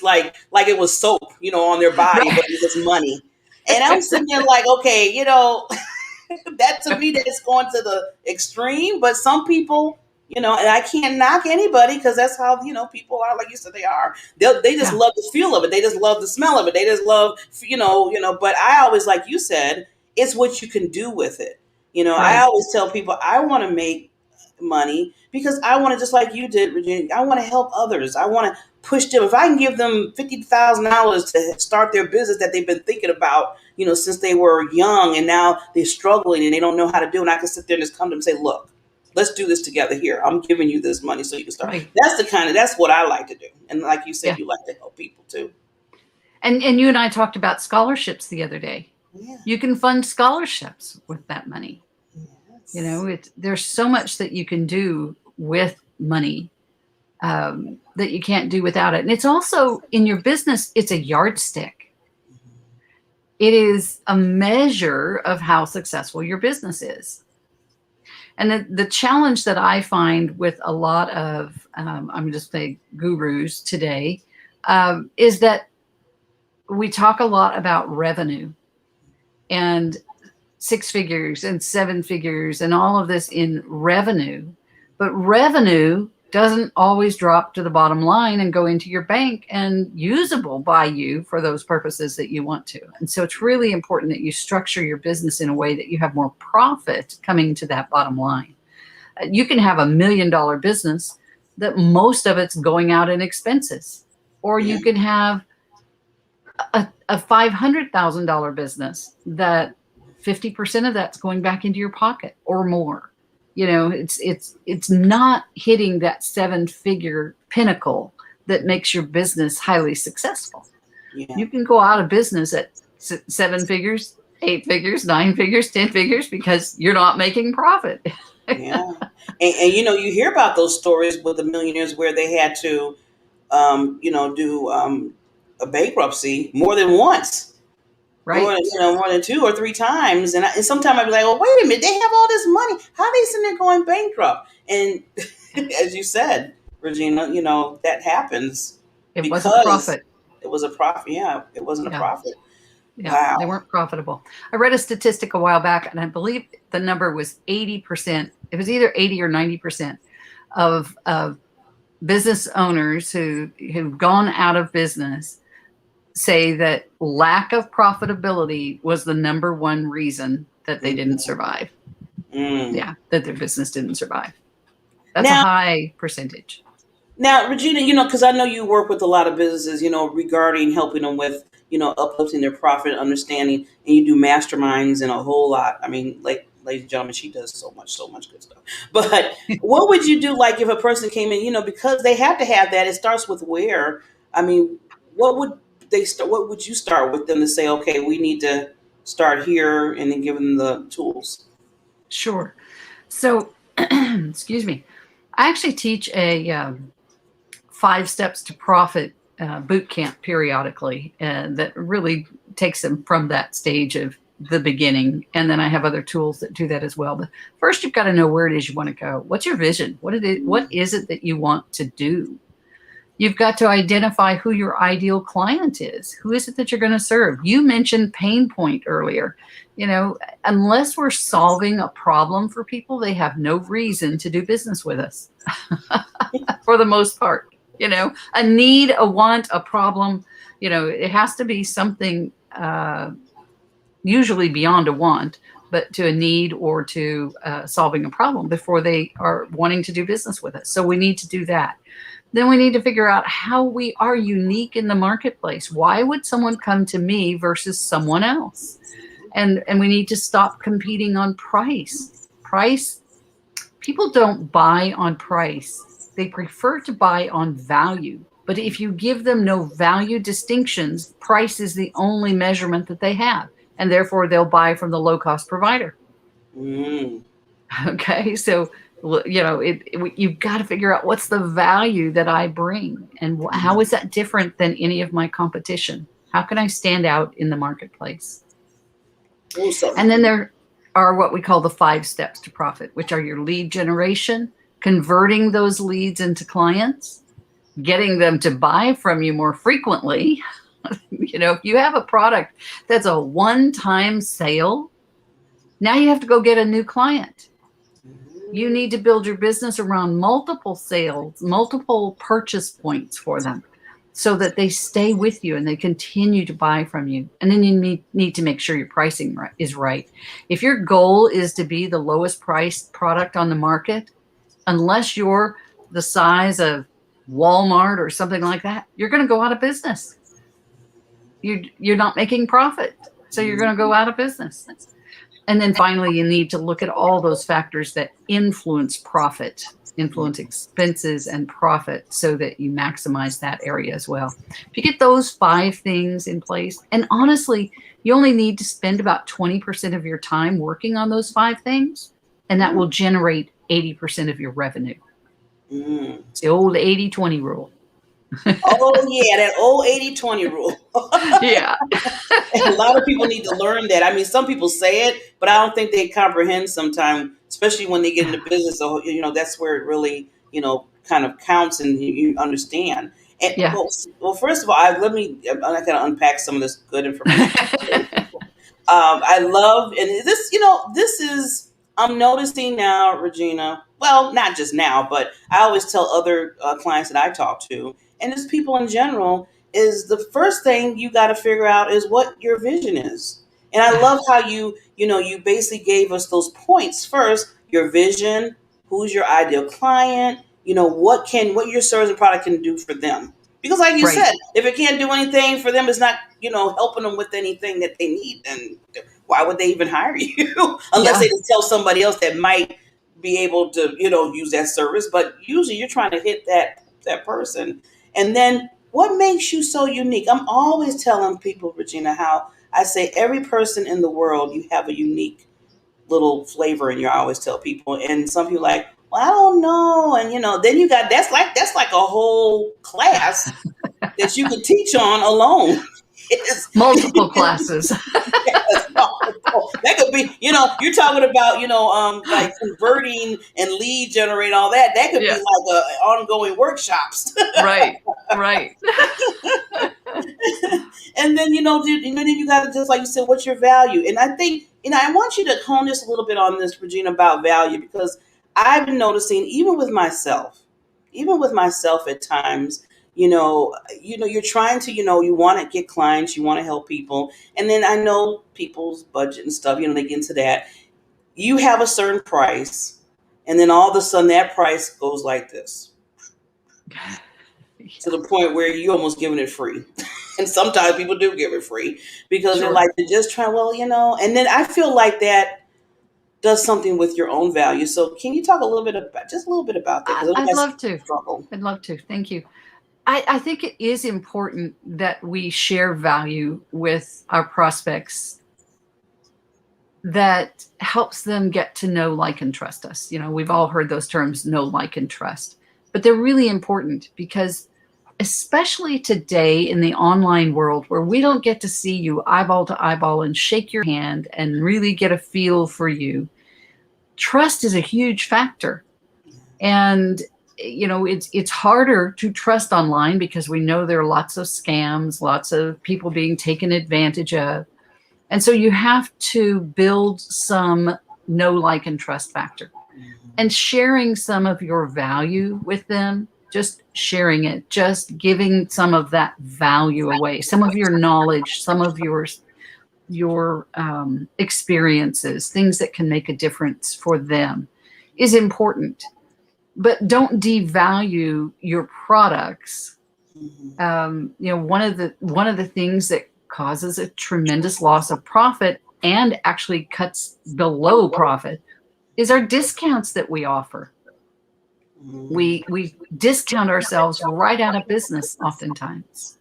[SPEAKER 5] like, like it was soap, on their body, but it was money. And I'm sitting there like, okay, that to me, that's going to the extreme. But some people, and I can't knock anybody, because that's how, people are. Like you said, they are. They just love the feel of it. They just love the smell of it. They just love, but I always, like you said, it's what you can do with it. I always tell people, I want to make money because I want to, just like you did, Virginia, I want to help others. I want to push them. If I can give them $50,000 to start their business that they've been thinking about, since they were young, and now they're struggling and they don't know how to do it, and I can sit there and just come to them and say, look, let's do this together here. I'm giving you this money so you can start. Right. That's what I like to do. And like you said, you like to help people too.
[SPEAKER 11] And you and I talked about scholarships the other day. Yeah. You can fund scholarships with that money. Yes. There's so much that you can do with money that you can't do without it. And it's also, in your business, it's a yardstick. Mm-hmm. It is a measure of how successful your business is. And the challenge that I find with a lot of, I'm just saying, gurus today, is that we talk a lot about revenue and 6 figures and 7 figures and all of this in revenue. But revenue doesn't always drop to the bottom line and go into your bank and usable by you for those purposes that you want to. And so it's really important that you structure your business in a way that you have more profit coming to that bottom line. You can have $1 million business that most of it's going out in expenses, or you can have a $500,000 business that 50% of that's going back into your pocket or more. It's not hitting that 7-figure pinnacle that makes your business highly successful. Yeah. You can go out of business at 7 figures, 8 figures, 9 figures, 10 figures, because you're not making profit.
[SPEAKER 5] Yeah. And you hear about those stories with the millionaires where they had to, do a bankruptcy more than once. Right. More than 2 or 3 times. And sometimes I'd be like, oh, wait a minute, they have all this money. How are they sitting there going bankrupt? And as you said, Regina, that happens.
[SPEAKER 11] It wasn't a profit.
[SPEAKER 5] It was a profit. Yeah, it wasn't a profit.
[SPEAKER 11] Yeah,
[SPEAKER 5] wow.
[SPEAKER 11] They weren't profitable. I read a statistic a while back, and I believe the number was 80%. It was either 80 or 90% of business owners who've gone out of business say that lack of profitability was the number one reason that they didn't survive. Yeah, that their business didn't survive. That's a high percentage.
[SPEAKER 5] Now, Regina, because I know you work with a lot of businesses, regarding helping them with, uplifting their profit understanding, and you do masterminds and a whole lot. I mean, like, ladies and gentlemen, she does so much good stuff. But what would you do, like, if a person came in, because they have to have that? It starts with where. I mean, what would they start? What would you start with them to say, okay, we need to start here, and then give them the tools?
[SPEAKER 11] Sure. So, excuse me. I actually teach a 5 steps to profit boot camp periodically that really takes them from that stage of the beginning. And then I have other tools that do that as well. But first, you've got to know where it is you want to go. What's your vision? What is it that you want to do? You've got to identify who your ideal client is. Who is it that you're going to serve? You mentioned pain point earlier. Unless we're solving a problem for people, they have no reason to do business with us for the most part. A need, a want, a problem, it has to be something usually beyond a want, but to a need or to solving a problem before they are wanting to do business with us. So we need to do that. Then we need to figure out how we are unique in the marketplace. Why would someone come to me versus someone else? And we need to stop competing on price. People don't buy on price. They prefer to buy on value. But if you give them no value distinctions, price is the only measurement that they have. And therefore, they'll buy from the low-cost provider. Okay, so you've got to figure out what's the value that I bring, and how is that different than any of my competition? How can I stand out in the marketplace? And then there are what we call the 5 steps to profit, which are your lead generation, converting those leads into clients, getting them to buy from you more frequently. If you have a product that's a one-time sale, now you have to go get a new client. You need to build your business around multiple sales, multiple purchase points for them so that they stay with you and they continue to buy from you. And then you need to make sure your pricing is right. If your goal is to be the lowest priced product on the market, unless you're the size of Walmart or something like that, you're going to go out of business. You're not making profit. So you're going to go out of business. And then finally, you need to look at all those factors that influence profit, influence expenses and profit, so that you maximize that area as well. If you get those 5 things in place, and honestly, you only need to spend about 20% of your time working on those 5 things, and that will generate 80% of your revenue. It's the old 80-20 rule.
[SPEAKER 5] Oh yeah, that old 80-20 rule.
[SPEAKER 11] Yeah.
[SPEAKER 5] And a lot of people need to learn that. I mean, some people say it, but I don't think they comprehend sometimes, especially when they get into business. So, that's where it really, kind of counts, and you understand. And well, first of all, I'm going to unpack some of this good information. I love, and this is, I'm noticing now, Regina, well, not just now, but I always tell other clients that I talk to, and just people in general, is the first thing you got to figure out is what your vision is. And I love how you basically gave us those points first: your vision, who's your ideal client, what your service and product can do for them. Because like you said, if it can't do anything for them, it's not, helping them with anything that they need, then why would they even hire you? Unless they just tell somebody else that might be able to, use that service. But usually you're trying to hit that person. And then what makes you so unique? I'm always telling people, Regina, how I say every person in the world, you have a unique little flavor in you. I always tell people. And some people are like, well, I don't know. And, then you got, that's like a whole class that you could teach on alone.
[SPEAKER 11] Multiple classes.
[SPEAKER 5] Yes, multiple. That could be, you're talking about, like converting and lead generate all that. That could be like ongoing workshops.
[SPEAKER 11] Right.
[SPEAKER 5] And then, then you got to, just like you said, what's your value? And I think, I want you to hone this a little bit on this, Regina, about value, because I've been noticing, even with myself at times, you're trying to, you want to get clients, you want to help people. And then I know people's budget and stuff, they get into that. You have a certain price, and then all of a sudden that price goes like this to the point where you almost giving it free. And sometimes people do give it free because they're like, they're just trying, and then I feel like that does something with your own value. So can you talk a little bit about that? 'Cause
[SPEAKER 11] I'd love to.
[SPEAKER 5] struggle.
[SPEAKER 11] I'd love to. Thank you. I think it is important that we share value with our prospects that helps them get to know, like, and trust us. We've all heard those terms, know, like, and trust, but they're really important because especially today in the online world where we don't get to see you eyeball to eyeball and shake your hand and really get a feel for you, trust is a huge factor. And it's harder to trust online because we know there are lots of scams, lots of people being taken advantage of. And so you have to build some know, like, and trust factor. And sharing some of your value with them, just sharing it, just giving some of that value away, some of your knowledge, some of your experiences, things that can make a difference for them is important. But don't devalue your products. One of the things that causes a tremendous loss of profit and actually cuts below profit is our discounts that we offer. We discount ourselves right out of business oftentimes.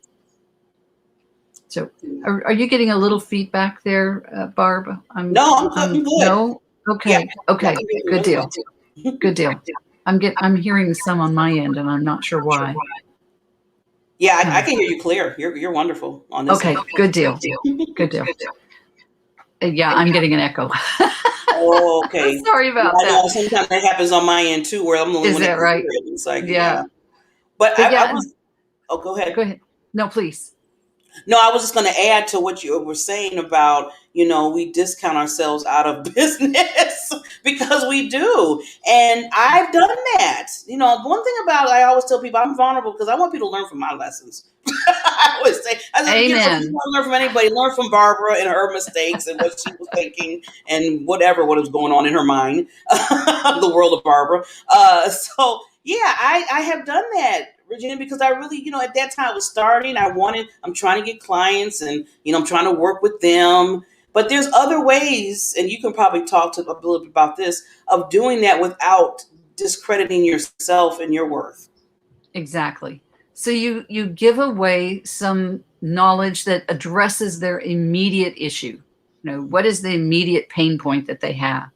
[SPEAKER 11] So are you getting a little feedback there, Barb?
[SPEAKER 5] No, I'm good.
[SPEAKER 11] No? Okay.
[SPEAKER 5] Yeah.
[SPEAKER 11] Okay. Good deal. Good deal. I'm hearing some on my end, and I'm not sure why.
[SPEAKER 5] Yeah, I can hear you clear. You're wonderful on this.
[SPEAKER 11] Okay, good deal. Good deal. Yeah, I'm getting an echo.
[SPEAKER 5] Oh, okay.
[SPEAKER 11] Sorry about
[SPEAKER 5] I know
[SPEAKER 11] that.
[SPEAKER 5] sometimes that happens on my end too, where I'm the only
[SPEAKER 11] Is
[SPEAKER 5] one
[SPEAKER 11] that
[SPEAKER 5] can
[SPEAKER 11] right?
[SPEAKER 5] hear it. It's like,
[SPEAKER 11] Yeah.
[SPEAKER 5] But
[SPEAKER 11] yeah.
[SPEAKER 5] I was. Oh, go ahead.
[SPEAKER 11] Go ahead. No, please.
[SPEAKER 5] No, I was just going to add to what you were saying about, we discount ourselves out of business because we do. And I've done that. One thing about, I always tell people I'm vulnerable because I want people to learn from my lessons. I always say,
[SPEAKER 11] Amen.
[SPEAKER 5] If you want to learn from anybody, learn from Barbara and her mistakes and what she was thinking and what was going on in her mind, the world of Barbara. So yeah, I have done that, Regina, because I really, at that time I was starting. I'm trying to get clients and, I'm trying to work with them. But there's other ways, and you can probably talk to a little bit about this, of doing that without discrediting yourself and your worth.
[SPEAKER 11] Exactly. So you give away some knowledge that addresses their immediate issue. What is the immediate pain point that they have?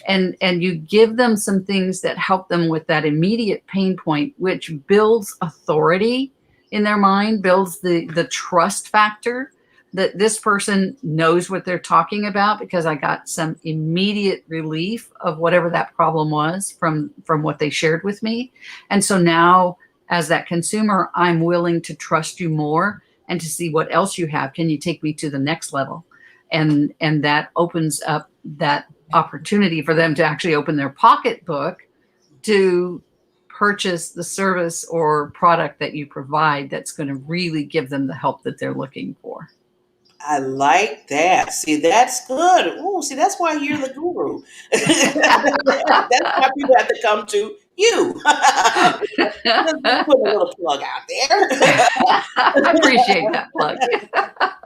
[SPEAKER 11] And you give them some things that help them with that immediate pain point, which builds authority in their mind, builds the trust factor that this person knows what they're talking about because I got some immediate relief of whatever that problem was from what they shared with me. And so now, as that consumer, I'm willing to trust you more and to see what else you have. Can you take me to the next level? And that opens up that opportunity for them to actually open their pocketbook to purchase the service or product that you provide that's going to really give them the help that they're looking for.
[SPEAKER 5] I like that. See, that's good. Oh, see, that's why you're the guru. That's why people have to come to you. Just put a little plug out there.
[SPEAKER 11] I appreciate that plug.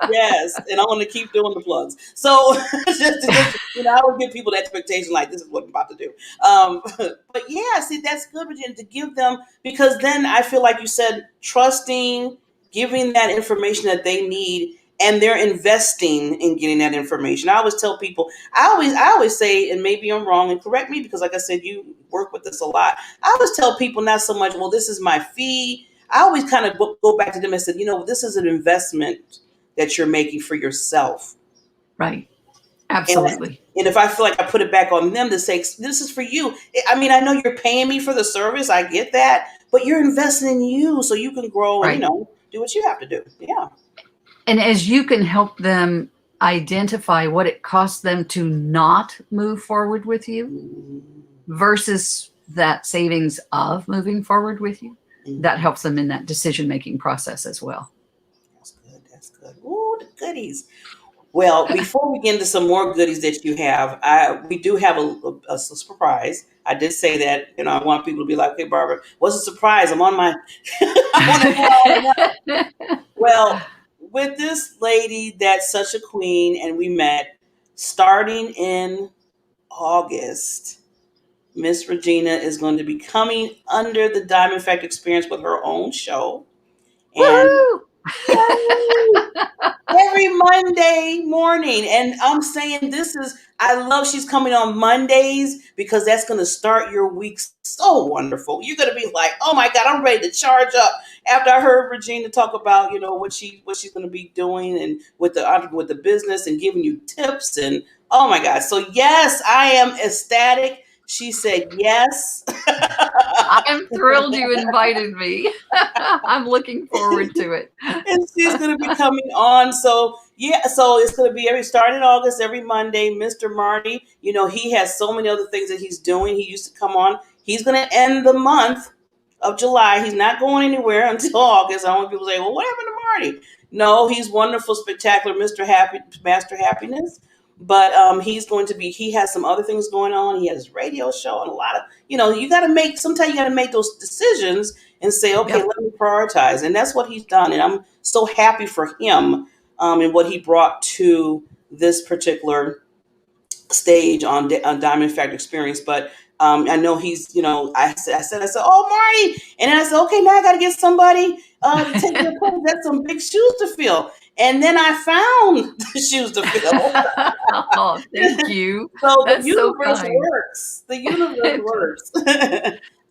[SPEAKER 5] Yes, and I want to keep doing the plugs. So, I would give people the expectation like this is what I'm about to do. But yeah, see, that's good, Virginia, to give them, because then I feel like you said trusting, giving that information that they need. And they're investing in getting that information. I always tell people, I always say, and maybe I'm wrong, and correct me, because like I said, you work with this a lot. I always tell people not so much, well, this is my fee. I always kind of go back to them and said, this is an investment that you're making for yourself.
[SPEAKER 11] Right. Absolutely.
[SPEAKER 5] And if I feel like I put it back on them to say, this is for you. I mean, I know you're paying me for the service. I get that. But you're investing in you so you can grow and, do what you have to do. Yeah.
[SPEAKER 11] And as you can help them identify what it costs them to not move forward with you versus that savings of moving forward with you, that helps them in that decision-making process as well.
[SPEAKER 5] That's good. That's good. Ooh, the goodies. Well, before we get into some more goodies that you have, we do have a surprise. I did say that, I want people to be like, "Hey, Barbara, what's a surprise? I'm on my, I want to know." Well, with this lady that's such a queen, and we met starting in August, Miss Regina is going to be coming under the Diamond Effect Experience with her own show. And every Monday morning. And I'm saying I love she's coming on Mondays because that's going to start your week so wonderful. You're going to be like, oh my God, I'm ready to charge up. After I heard Regina talk about, what she's going to be doing and with the business and giving you tips and oh my God. So yes, I am ecstatic. She said yes.
[SPEAKER 11] I'm thrilled you invited me. I'm looking forward to it.
[SPEAKER 5] And she's going to be coming on. So it's going to be starting in August, every Monday. Mr. Marty, he has so many other things that he's doing. He used to come on. He's going to end the month of July. He's not going anywhere until August. I want people to say, well, what happened to Marty? No, he's wonderful, spectacular, Master Happiness. But he has some other things going on. He has his radio show and a lot of, sometimes you got to make those decisions and say, okay, Let me prioritize. And that's what he's done. And I'm so happy for him and what he brought to this particular stage on Diamond Effect Experience. But I know he's, I said, oh, Marty. And then I said, okay, now I got to get somebody to take your place. That's some big shoes to fill. And then I found the shoes to fill.
[SPEAKER 11] Oh, thank you.
[SPEAKER 5] So
[SPEAKER 11] That's
[SPEAKER 5] the universe
[SPEAKER 11] so kind.
[SPEAKER 5] works. The universe works.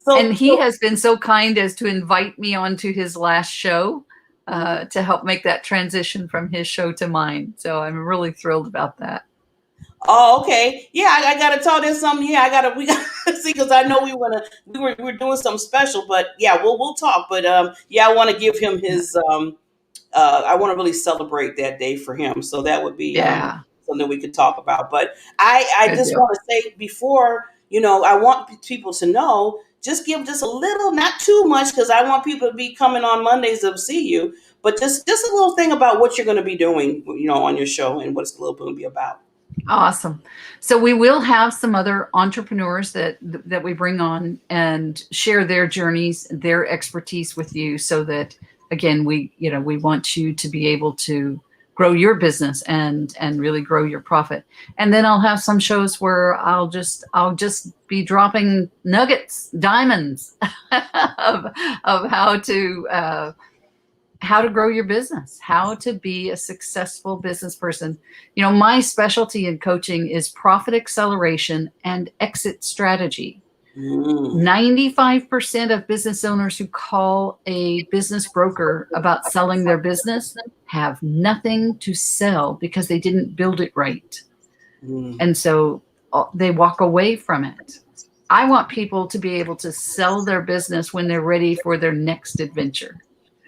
[SPEAKER 11] And he has been so kind as to invite me onto his last show to help make that transition from his show to mine. So I'm really thrilled about that.
[SPEAKER 5] Oh, okay. Yeah, I gotta talk. There's something. Yeah, we gotta see because I know we were doing something special. But yeah, we'll talk. But yeah, I want to give him his. I want to really celebrate that day for him. So that would be something we could talk about. But I just want to say before, I want people to know, just give just a little, not too much, because I want people to be coming on Mondays to see you, but just a little thing about what you're going to be doing, on your show and what's a little going to be about.
[SPEAKER 11] Awesome. So we will have some other entrepreneurs that we bring on and share their journeys, their expertise with you, so that again, we want you to be able to grow your business and really grow your profit. And then I'll have some shows where I'll just be dropping nuggets, diamonds of how to grow your business, how to be a successful business person. My specialty in coaching is profit acceleration and exit strategy. 95% of business owners who call a business broker about selling their business have nothing to sell because they didn't build it right. And so they walk away from it. I want people to be able to sell their business when they're ready for their next adventure.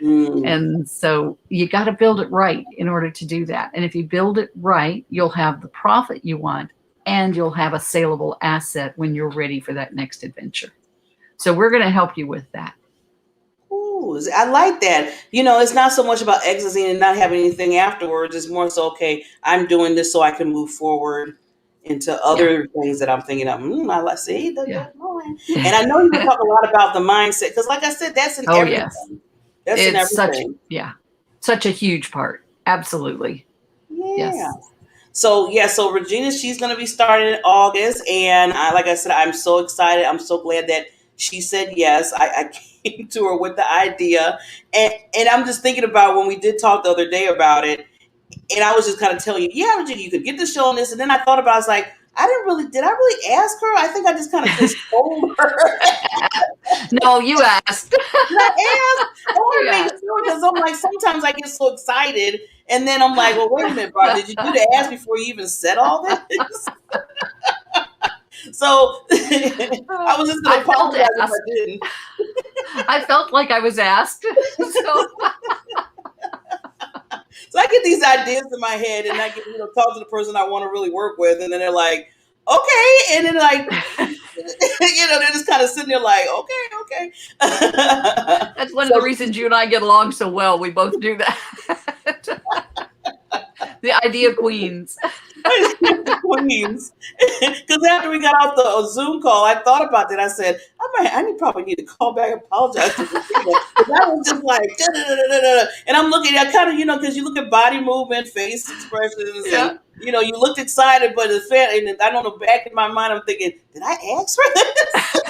[SPEAKER 11] And so you got to build it right in order to do that. And if you build it right, you'll have the profit you want and you'll have a saleable asset when you're ready for that next adventure. So we're going to help you with that.
[SPEAKER 5] Ooh, I like that. It's not so much about exiting and not having anything afterwards. It's more so, okay, I'm doing this so I can move forward into other things that I'm thinking of. I like see. And I know you can talk a lot about the mindset because, like I said, that's in everything.
[SPEAKER 11] Yes.
[SPEAKER 5] That's in everything.
[SPEAKER 11] Such a huge part. Absolutely.
[SPEAKER 5] Yeah. Yes. So Regina, she's going to be starting in August, and like I said, I'm so excited. I'm so glad that she said yes. I came to her with the idea, and I'm just thinking about when we did talk the other day about it, and I was just kind of telling you, yeah, Regina, you could get the show on this, and then I thought about it, I was like, did I really ask her? I think I just kind of just told her.
[SPEAKER 11] No, you asked.
[SPEAKER 5] Did I ask? I want to make sure because I'm like, sometimes I get so excited and then I'm like, well, wait a minute, bro. Did you do the ask before you even said all this? So I was just going to apologize if I didn't.
[SPEAKER 11] I felt like I was asked.
[SPEAKER 5] So I get these ideas in my head and I get, talk to the person I want to really work with. And then they're like, okay. And then like, they're just kind of sitting there like, okay.
[SPEAKER 11] That's one of the reasons you and I get along so well. We both do that. The idea queens.
[SPEAKER 5] Queens. Because after we got off the Zoom call, I thought about that. I said, probably need to call back and apologize to Christina. Because I was just like, da-da-da-da-da. And I'm looking at kind of, because you look at body movement, face expressions, and, you looked excited, but and I don't know, back in my mind, I'm thinking, did I ask for this?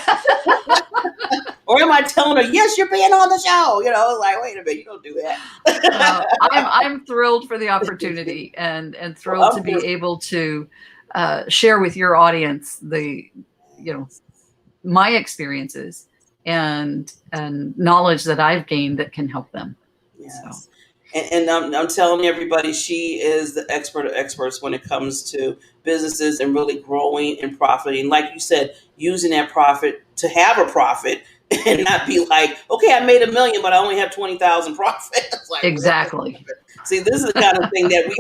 [SPEAKER 5] Or am I telling her, yes, you're being on the show? Like, wait a minute, you don't do that.
[SPEAKER 11] I'm thrilled for the opportunity and thrilled to be able to share with your audience my experiences and knowledge that I've gained that can help them.
[SPEAKER 5] Yes. So. And I'm telling everybody, she is the expert of experts when it comes to businesses and really growing and profiting. Like you said, using that profit to have a profit and not be like, okay, I made $1 million, but I only have 20,000 profit. Like,
[SPEAKER 11] exactly.
[SPEAKER 5] See, this is the kind of thing that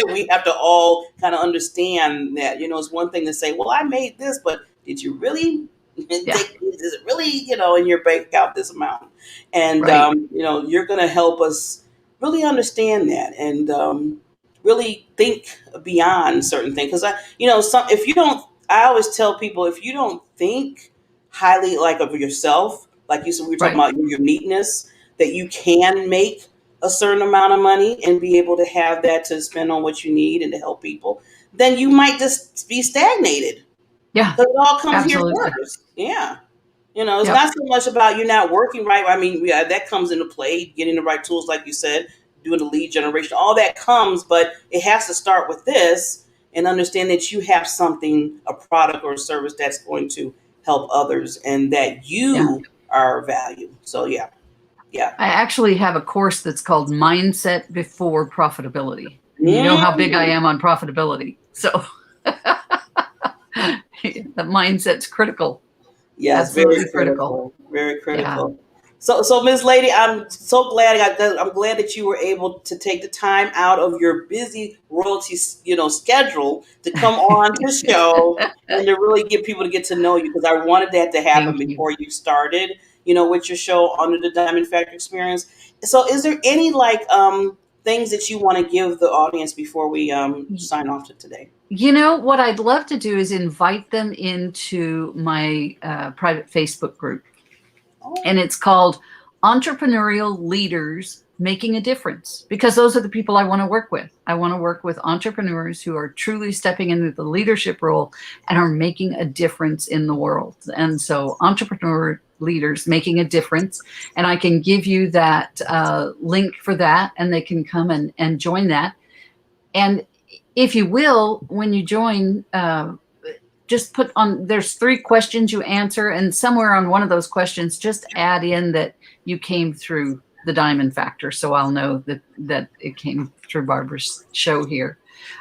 [SPEAKER 5] we have to all kind of understand that, it's one thing to say, well, I made this, but did you really? Is it really, in your bank account this amount? And,
[SPEAKER 11] right.
[SPEAKER 5] You're going to help us really understand that and really think beyond certain things. Because I always tell people, if you don't think highly like of yourself, like you said, we were talking about your uniqueness, that you can make a certain amount of money and be able to have that to spend on what you need and to help people, then you might just be stagnated.
[SPEAKER 11] Yeah.
[SPEAKER 5] Because it all comes here first. Yeah. It's not so much about you not working right. I mean, that comes into play, getting the right tools, like you said, doing the lead generation, all that comes, but it has to start with this and understand that you have something, a product or a service that's going to help others and that you are valued. So, yeah.
[SPEAKER 11] I actually have a course that's called Mindset Before Profitability. And you know how big I am on profitability. So the mindset's critical.
[SPEAKER 5] Yes, very critical. Very critical. Yeah. So Ms. Lady, I'm so glad I'm glad that you were able to take the time out of your busy royalty, schedule to come on the show and to really get people to get to know you, because I wanted that to happen before you started, with your show Under the Diamond Factory Experience. So is there any things that you want to give the audience before we sign off to today?
[SPEAKER 11] What I'd love to do is invite them into my private Facebook group. And it's called Entrepreneurial Leaders Making a Difference, because those are the people I want to work with. I want to work with entrepreneurs who are truly stepping into the leadership role and are making a difference in the world. And so Entrepreneur Leaders Making a Difference. And I can give you that link for that, and they can come and join that. And if you will, when you join, just put on, there's 3 questions you answer, and somewhere on one of those questions, just add in that you came through the Diamond Factor, so I'll know that it came through Barbara's show here.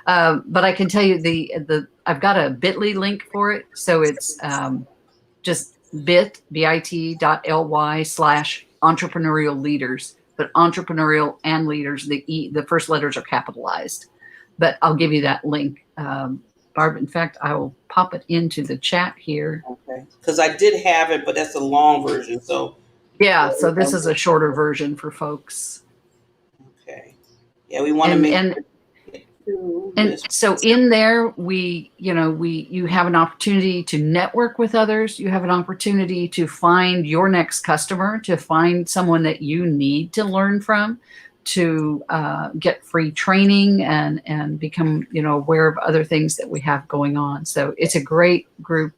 [SPEAKER 11] But I can tell you I've got a Bitly link for it, so it's just bit.ly/entrepreneurial leaders, but entrepreneurial and leaders, the first letters are capitalized. But I'll give you that link. Barb, in fact, I will pop it into the chat here.
[SPEAKER 5] Okay. Because I did have it, but that's a long version. So
[SPEAKER 11] yeah, so this is a shorter version for folks.
[SPEAKER 5] Okay. Yeah, we want to make
[SPEAKER 11] and so in there you have an opportunity to network with others. You have an opportunity to find your next customer, to find someone that you need to learn from, to get free training and become aware of other things that we have going on. So it's a great group.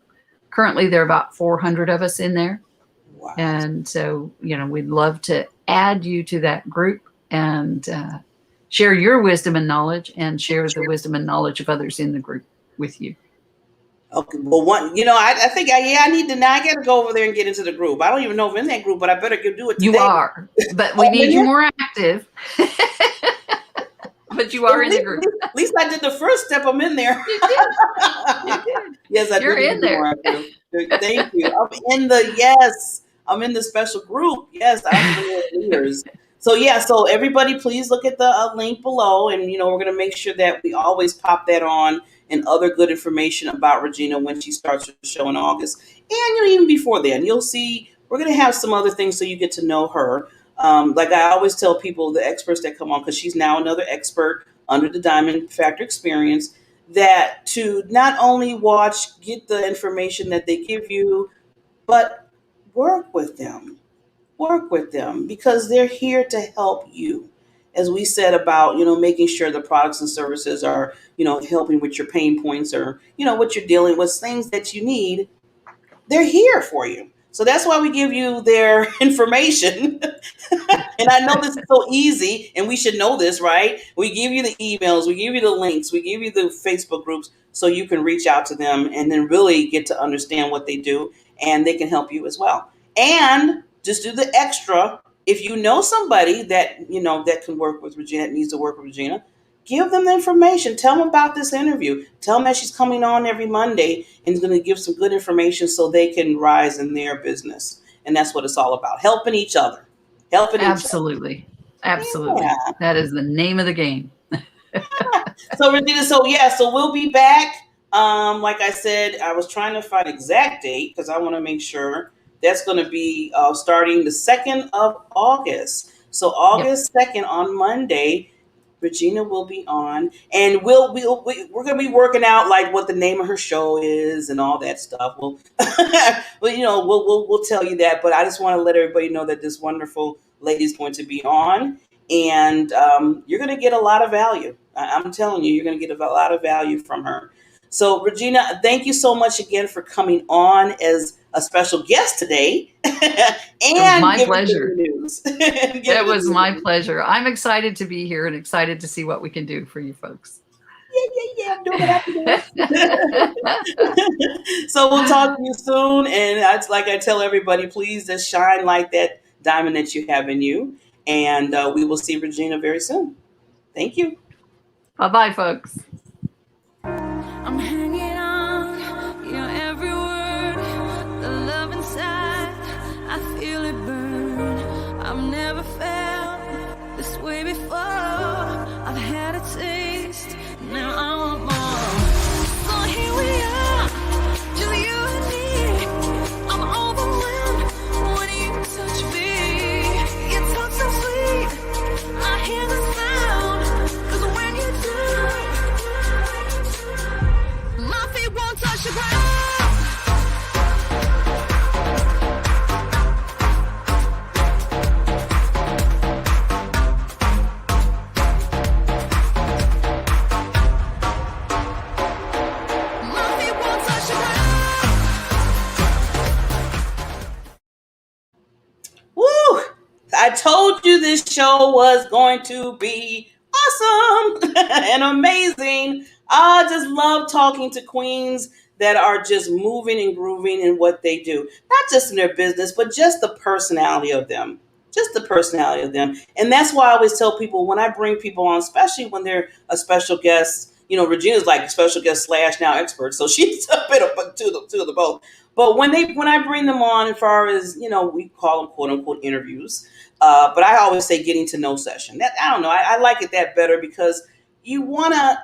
[SPEAKER 11] Currently there are about 400 of us in there.
[SPEAKER 5] Wow.
[SPEAKER 11] And so we'd love to add you to that group and share your wisdom and knowledge, and share the wisdom and knowledge of others in the group with you.
[SPEAKER 5] Okay, well, I think I need to now. I got to go over there and get into the group. I don't even know if I'm in that group, but I better do it today.
[SPEAKER 11] You are, but we need you more active. But you are in the group.
[SPEAKER 5] At least I did the first step. I'm in there.
[SPEAKER 11] You did.
[SPEAKER 5] Yes, I did.
[SPEAKER 11] You're in there.
[SPEAKER 5] Thank you. I'm in the special group. Yes, I'm the leaders. So so everybody, please look at the link below, and we're going to make sure that we always pop that on and other good information about Regina when she starts her show in August. And even before then, you'll see we're going to have some other things so you get to know her. Like I always tell people, the experts that come on, because she's now another expert under the Diamond Factor Experience, that to not only get the information that they give you, but work with them. Work with them because they're here to help you. As we said about, making sure the products and services are, helping with your pain points or, what you're dealing with, things that you need, they're here for you. So that's why we give you their information. And I know this is so easy, and we should know this, right? We give you the emails, we give you the links, we give you the Facebook groups so you can reach out to them and then really get to understand what they do, and they can help you as well. And just do the extra. If you know somebody that, that can work with Regina, that needs to work with Regina, give them the information. Tell them about this interview. Tell them that she's coming on every Monday and is going to give some good information so they can rise in their business. And that's what it's all about, helping each other.
[SPEAKER 11] Absolutely. Absolutely.
[SPEAKER 5] Yeah.
[SPEAKER 11] That is the name of the game.
[SPEAKER 5] So Regina, so we'll be back. Like I said, I was trying to find exact date because I want to make sure that's going to be starting the 2nd of August. So August 2nd on Monday, Regina will be on, and we're going to be working out like what the name of her show is and all that stuff. We'll tell you that, but I just want to let everybody know that this wonderful lady is going to be on, and you're going to get a lot of value. I'm telling you, you're going to get a lot of value from her. So Regina, thank you so much again for coming on as a special guest today. And
[SPEAKER 11] my pleasure.
[SPEAKER 5] It
[SPEAKER 11] was my pleasure. I'm excited to be here and excited to see what we can do for you folks.
[SPEAKER 5] Yeah. I'm doing what I can do. So we'll talk to you soon. And like I tell everybody, please just shine like that diamond that you have in you. And we will see Regina very soon. Thank you.
[SPEAKER 11] Bye-bye, folks.
[SPEAKER 15] I'm hanging on your every word. The love inside, I feel it burn. I've never felt this way before. I've had a taste, now I want more. So here we are, just you and me. I'm overwhelmed when you touch me. You talk so sweet, I hear the sound. 'Cause when you do, my feet won't touch the ground. My feet won't touch the ground.
[SPEAKER 5] Woo! I told you this show was going to be awesome and amazing. I just love talking to queens that are just moving and grooving in what they do. Not just in their business, but just the personality of them. Just the personality of them. And that's why I always tell people when I bring people on, especially when they're a special guest, Regina's like a special guest / now expert. So she's a bit of two of the both. But when I bring them on, as far as, we call them quote unquote interviews. But I always say getting to know session. I don't know. I like it that better because you want to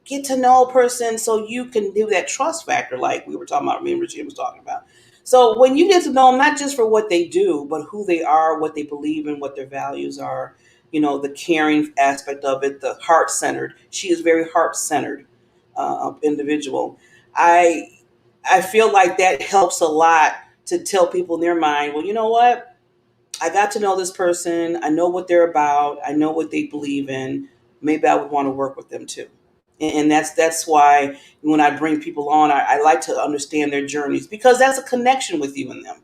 [SPEAKER 5] get to know a person so you can do that trust factor like we were talking about, me and Regina was talking about. So when you get to know them, not just for what they do, but who they are, what they believe in, what their values are, the caring aspect of it, the heart-centered. She is very heart-centered individual. I feel like that helps a lot to tell people in their mind, well, you know what? I got to know this person. I know what they're about. I know what they believe in. Maybe I would want to work with them too. And that's why when I bring people on, I like to understand their journeys because that's a connection with you and them.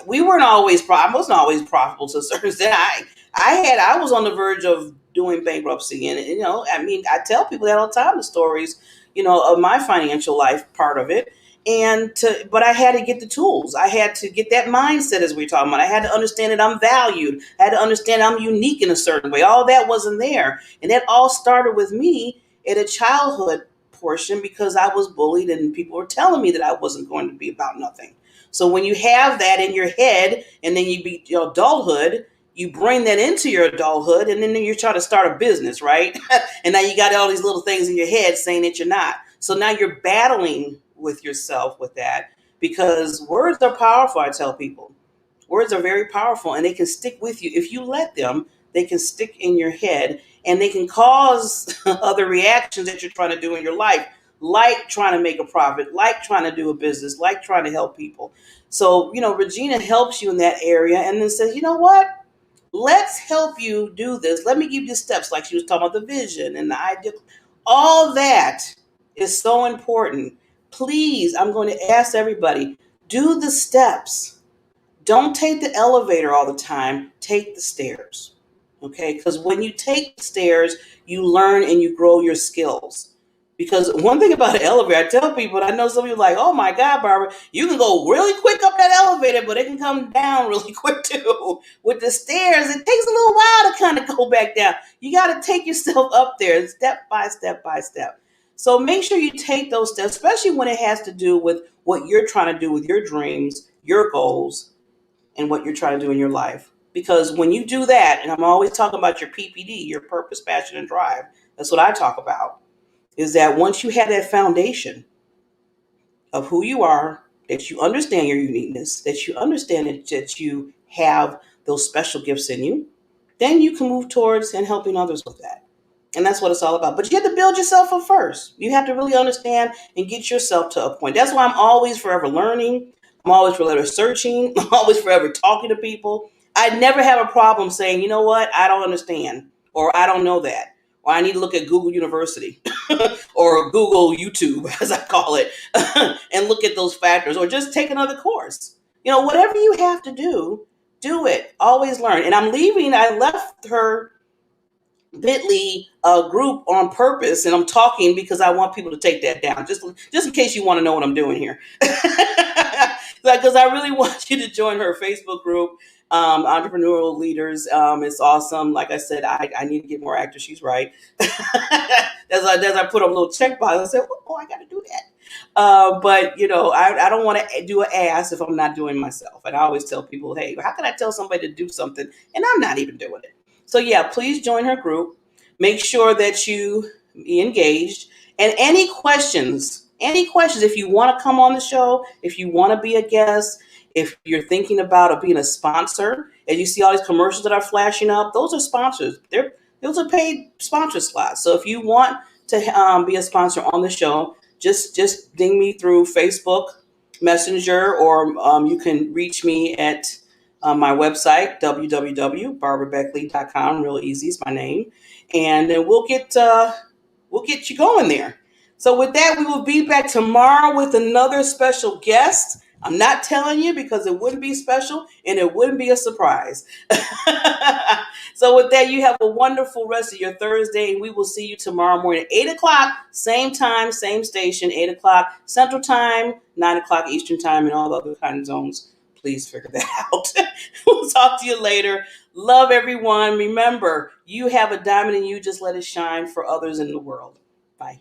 [SPEAKER 5] We weren't always, I wasn't always profitable to a certain extent. I was on the verge of doing bankruptcy. And, I tell people that all the time, the stories, of my financial life, part of it. But I had to get the tools. I had to get that mindset as we're talking about. I had to understand that I'm valued. I had to understand I'm unique in a certain way. All that wasn't there. And that all started with me at a childhood portion because I was bullied and people were telling me that I wasn't going to be about nothing. So when you have that in your head and then you be your adulthood, you bring that into your adulthood and then you're trying to start a business, right? And now you got all these little things in your head saying that you're not. So now you're battling with yourself with that, because words are powerful, I tell people. Words are very powerful, and they can stick with you. If you let them, they can stick in your head, and they can cause other reactions that you're trying to do in your life, like trying to make a profit, like trying to do a business, like trying to help people. So, Regina helps you in that area and then says, you know what? Let's help you do this. Let me give you steps, like she was talking about the vision and the idea. All that is so important. Please, I'm going to ask everybody, do the steps. Don't take the elevator all the time. Take the stairs. Okay? Because when you take the stairs, you learn and you grow your skills. Because one thing about an elevator, I tell people, and I know some of you are like, oh my God, Barbara, you can go really quick up that elevator, but it can come down really quick too. With the stairs, it takes a little while to kind of go back down. You got to take yourself up there step by step by step. So make sure you take those steps, especially when it has to do with what you're trying to do with your dreams, your goals, and what you're trying to do in your life. Because when you do that, and I'm always talking about your PPD, your purpose, passion, and drive, that's what I talk about, is that once you have that foundation of who you are, that you understand your uniqueness, that you understand that you have those special gifts in you, then you can move towards and helping others with that. And that's what it's all about. But you have to build yourself up first. You have to really understand and get yourself to a point. That's why I'm always forever learning. I'm always forever searching. I'm always forever talking to people. I never have a problem saying, you know what, I don't understand, or I don't know that, or I need to look at Google University or Google YouTube, as I call it, and look at those factors, or just take another course. Whatever you have to do it. Always learn. And I left her Beckley group on purpose, and I'm talking because I want people to take that down, just in case you want to know what I'm doing here. Because I really want you to join her Facebook group, Entrepreneurial Leaders. It's awesome. Like I said, I need to get more actors. She's right. as I put up a little check box, I said, oh, I got to do that. But I don't want to do an ass if I'm not doing myself. And I always tell people, hey, how can I tell somebody to do something and I'm not even doing it? So yeah, please join her group. Make sure that you be engaged. And any questions, if you want to come on the show, if you want to be a guest, if you're thinking about being a sponsor, as you see all these commercials that are flashing up, those are sponsors. Those are paid sponsor slots. So if you want to be a sponsor on the show, just ding me through Facebook Messenger, or you can reach me at my website, www.barbarabeckley.com. Real easy, is my name. And then we'll get you going there. So with that, we will be back tomorrow with another special guest. I'm not telling you because it wouldn't be special and it wouldn't be a surprise. So with that, you have a wonderful rest of your Thursday, and we will see you tomorrow morning at 8 o'clock, same time, same station, 8 o'clock Central Time, 9 o'clock Eastern Time, and all the other kind of zones. Please figure that out. We'll talk to you later. Love everyone. Remember, you have a diamond in you. Just let it shine for others in the world. Bye.